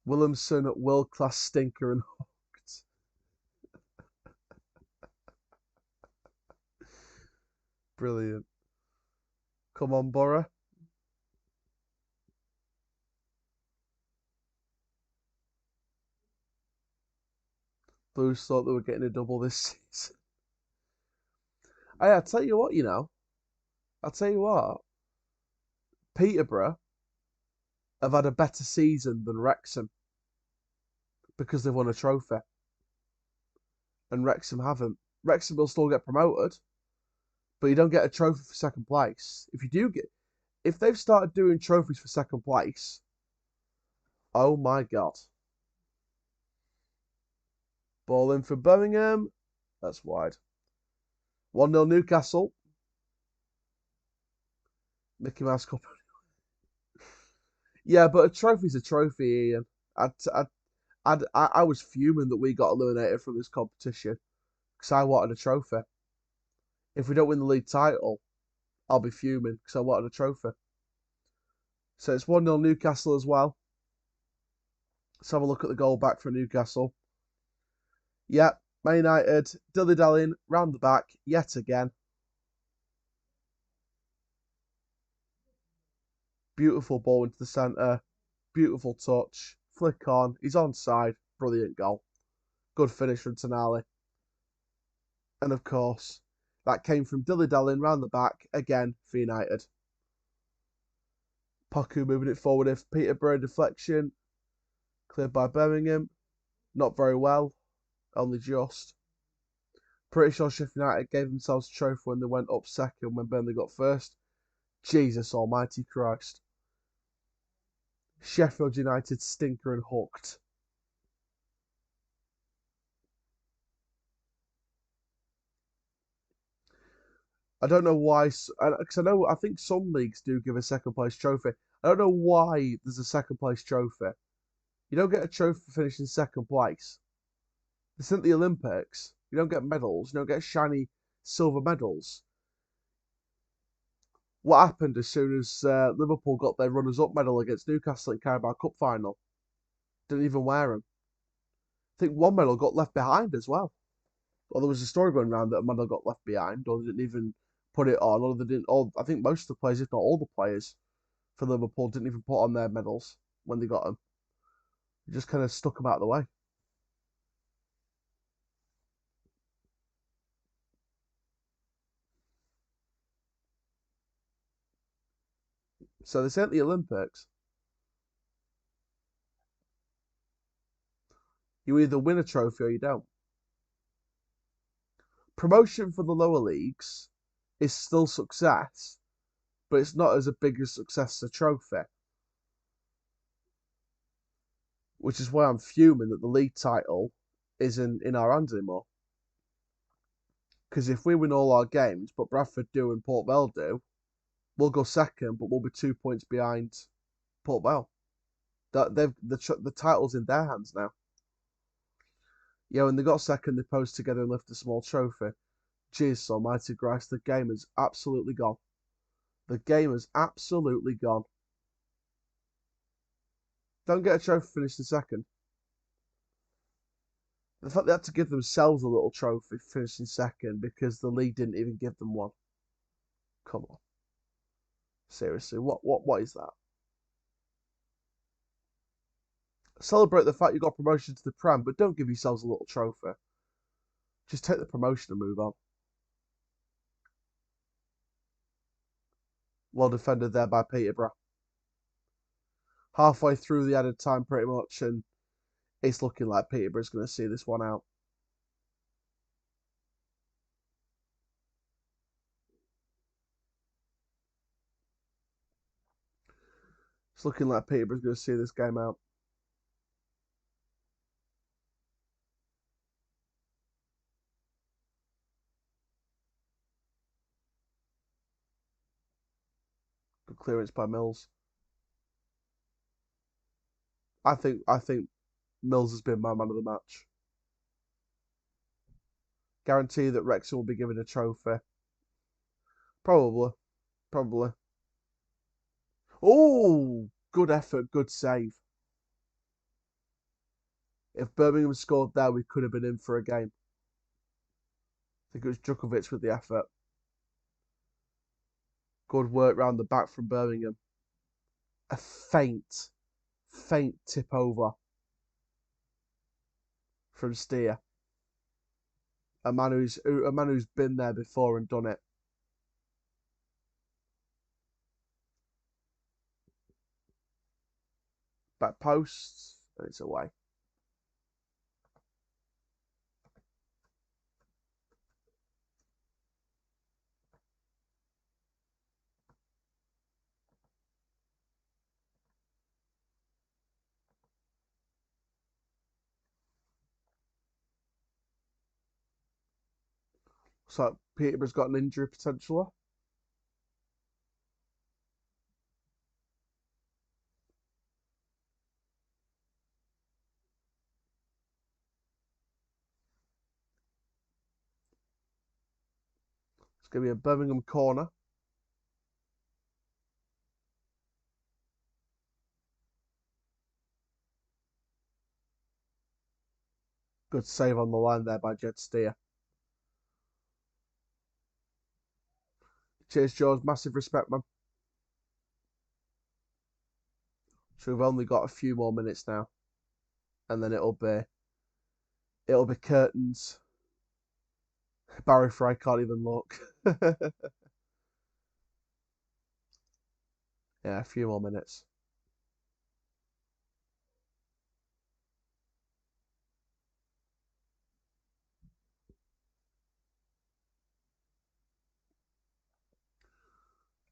Williamson, world-class stinker and hooked. Brilliant. Come on, Borough. Blues thought they were getting a double this season. I'll tell you what, you know. I'll tell you what. Peterborough have had a better season than Wrexham because they've won a trophy. And Wrexham haven't. Wrexham will still get promoted, but you don't get a trophy for second place. If they've started doing trophies for second place, oh my God. Ball in for Birmingham. That's wide. 1-0 Newcastle. Mickey Mouse Cup. Yeah, but a trophy's a trophy, Ian. I was fuming that we got eliminated from this competition because I wanted a trophy. If we don't win the league title, I'll be fuming because I wanted a trophy. So it's 1-0 Newcastle as well. Let's have a look at the goal back for Newcastle. Yep, Man United, dilly-dallying, round the back, yet again. Beautiful ball into the centre. Beautiful touch. Flick on. He's onside. Brilliant goal. Good finish from Tonali. And of course, that came from dilly-dallying round the back, again, for United. Poku moving it forward if Peterborough deflection. Cleared by Birmingham. Not very well. Only just. Pretty sure Sheffield United gave themselves a trophy when they went up second when Burnley got first. Jesus almighty Christ. Sheffield United stinker and hooked. I don't know why, because I think some leagues do give a second place trophy. I don't know why there's a second place trophy. You don't get a trophy for finishing second place. This isn't the Olympics. You don't get medals. You don't get shiny silver medals. What happened as soon as Liverpool got their runners-up medal against Newcastle in Carabao Cup final? Didn't even wear them. I think one medal got left behind as well. Or there was a story going around that a medal got left behind, or they didn't even put it on, or they didn't. Or I think most of the players, if not all the players for Liverpool, didn't even put on their medals when they got them. They just kind of stuck them out of the way. So they say at the Olympics, you either win a trophy or you don't. Promotion for the lower leagues is still success, but it's not as a big a success as a trophy. Which is why I'm fuming that the league title isn't in our hands anymore. Because if we win all our games, but Bradford do and Port Vale do, we'll go second, but we'll be 2 points behind Port Vale. The title's in their hands now. Yeah, when they got second, they posed together and lifted a small trophy. Jesus almighty Christ, the game is absolutely gone. The game is absolutely gone. Don't get a trophy finishing second. The fact they had to give themselves a little trophy finishing second because the league didn't even give them one. Come on. Seriously, what is that? Celebrate the fact you got promotion to the Prem, but don't give yourselves a little trophy. Just take the promotion and move on. Well defended there by Peterborough. Halfway through the added time pretty much, and it's looking like Peterborough's going to see this one out. It's looking like Peterborough's going to see this game out. Good clearance by Mills. I think Mills has been my man of the match. Guarantee that Wrexham will be given a trophy. Probably. Oh, good effort, good save. If Birmingham scored there, we could have been in for a game. I think it was Djokovic with the effort. Good work round the back from Birmingham. A faint tip over from Steer. A man who's been there before and done it. Back post, and it's away. So Peterborough's got an injury potentially. It's going to be a Birmingham corner. Good save on the line there by Jed Steer. Cheers, George. Massive respect, man. So we've only got a few more minutes now, and then it'll be curtains. Barry Fry can't even look. Yeah, a few more minutes.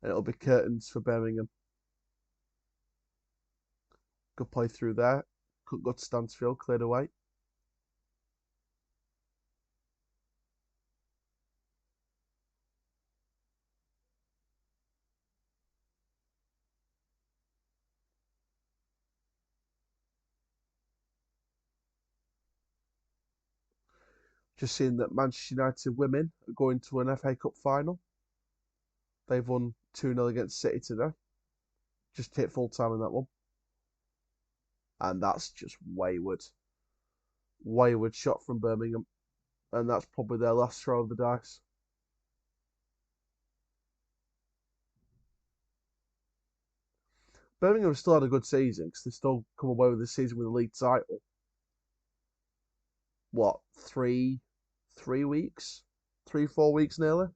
And it'll be curtains for Birmingham. Good play through there. Couldn't go to Stansfield, cleared away. Just seeing that Manchester United women are going to an FA Cup final. They've won 2-0 against City today. Just hit full time in that one. And that's just wayward. Wayward shot from Birmingham. And that's probably their last throw of the dice. Birmingham still had a good season because they still come away with the season with a league title. What, 4 weeks nearly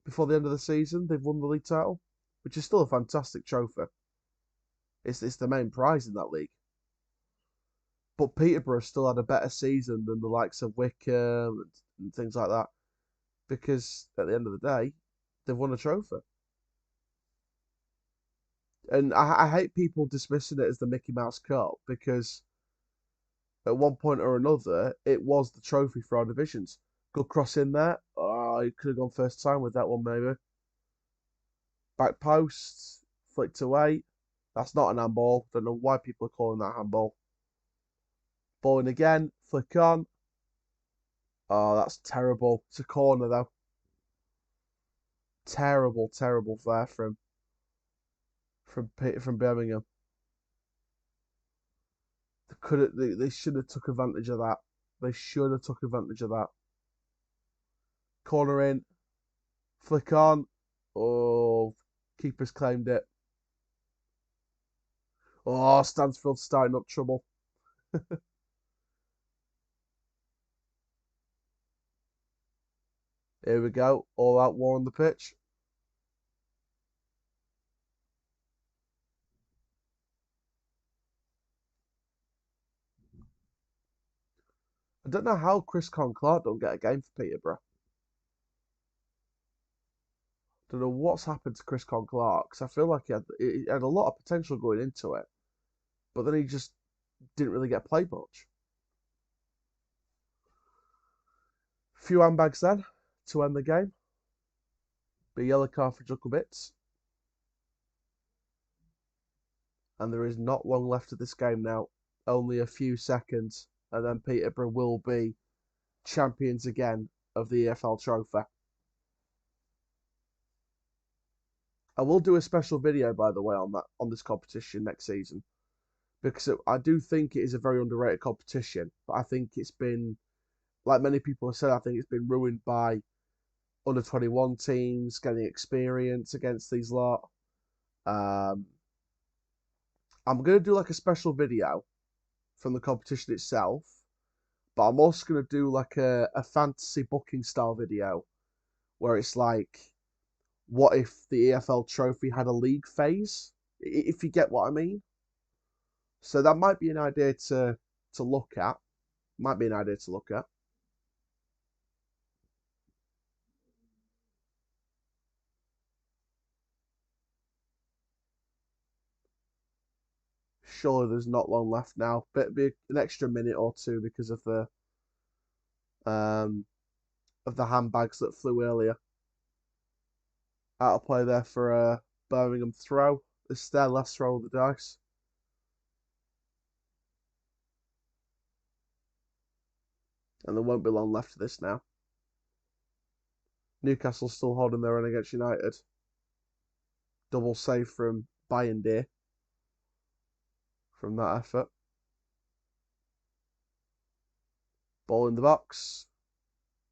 before the end of the season? They've won the league title, which is still a fantastic trophy. It's the main prize in that league. But Peterborough still had a better season than the likes of Wickham and things like that, because at the end of the day, they've won a trophy. And I hate people dismissing it as the Mickey Mouse Cup, because at one point or another, it was the trophy for our divisions. Good cross in there. Oh, you could have gone first time with that one, maybe. Back post, flicked away. That's not an handball. Don't know why people are calling that handball. Ball in again, flick on. Oh, that's terrible. It's a corner, though. Terrible, terrible there from Birmingham. They should have took advantage of that. They should have took advantage of that. Corner in, flick on. Oh, keeper's claimed it. Oh, Stansfield's starting up trouble. Here we go. All out war on the pitch. I don't know how Chris Clark don't get a game for Peterborough. Don't know what's happened to Chris Clark, because I feel like he had a lot of potential going into it, but then he just didn't really get played much. Few handbags then to end the game. Be yellow card for Juckle Bits. And there is not long left of this game now. Only a few seconds, and then Peterborough will be champions again of the EFL Trophy. I will do a special video, by the way, on this competition next season, because I do think it is a very underrated competition. But I think it's been, like many people have said, I think it's been ruined by under 21 teams getting experience against these lot. I'm going to do like a special video from the competition itself, but I'm also going to do like a fantasy booking style video where it's like, what if the EFL Trophy had a league phase? If you get what I mean. So that might be an idea to look at. Might be an idea to look at. Surely there's not long left now. But it'd be an extra minute or two because of the handbags that flew earlier. Out of play there for a Birmingham throw. This is their last throw of the dice. And there won't be long left of this now. Newcastle still holding their own against United. Double save from Bayern from that effort. Ball in the box.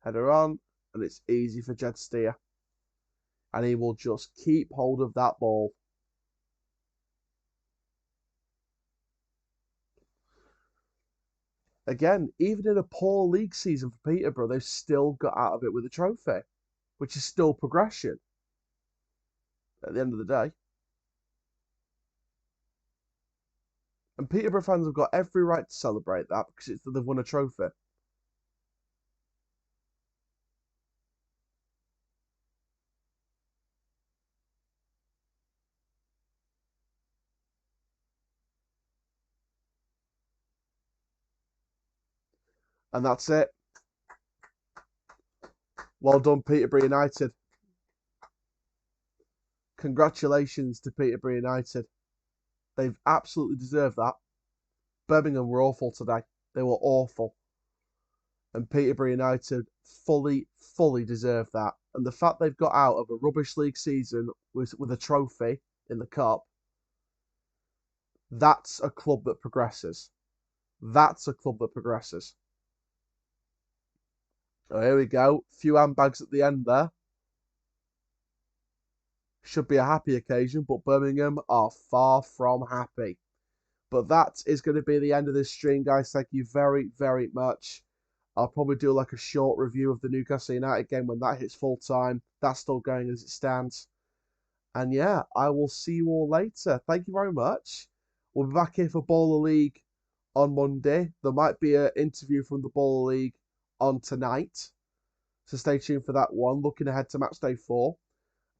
Header on. And it's easy for Jed Steer. And he will just keep hold of that ball. Again, even in a poor league season for Peterborough, they've still got out of it with a trophy, which is still progression at the end of the day. And Peterborough fans have got every right to celebrate that because they've won a trophy. And that's it. Well done, Peterborough United. Congratulations to Peterborough United. They've absolutely deserved that. Birmingham were awful today. They were awful. And Peterborough United fully deserve that. And the fact they've got out of a rubbish league season with a trophy in the cup, that's a club that progresses. That's a club that progresses. Oh, here we go. Few handbags at the end there. Should be a happy occasion, but Birmingham are far from happy. But that is going to be the end of this stream, guys. Thank you very, very much. I'll probably do like a short review of the Newcastle United game when that hits full time. That's still going as it stands. And yeah, I will see you all later. Thank you very much. We'll be back here for Baller League on Monday. There might be an interview from the Baller League on tonight. So stay tuned for that one. Looking ahead to match day 4.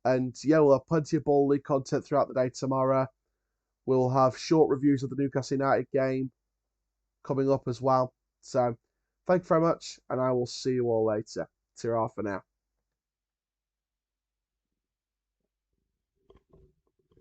And yeah, we'll have plenty of Baller League content throughout the day tomorrow. We'll have short reviews of the Newcastle United game coming up as well. So thank you very much, and I will see you all later. Ta-ra for now.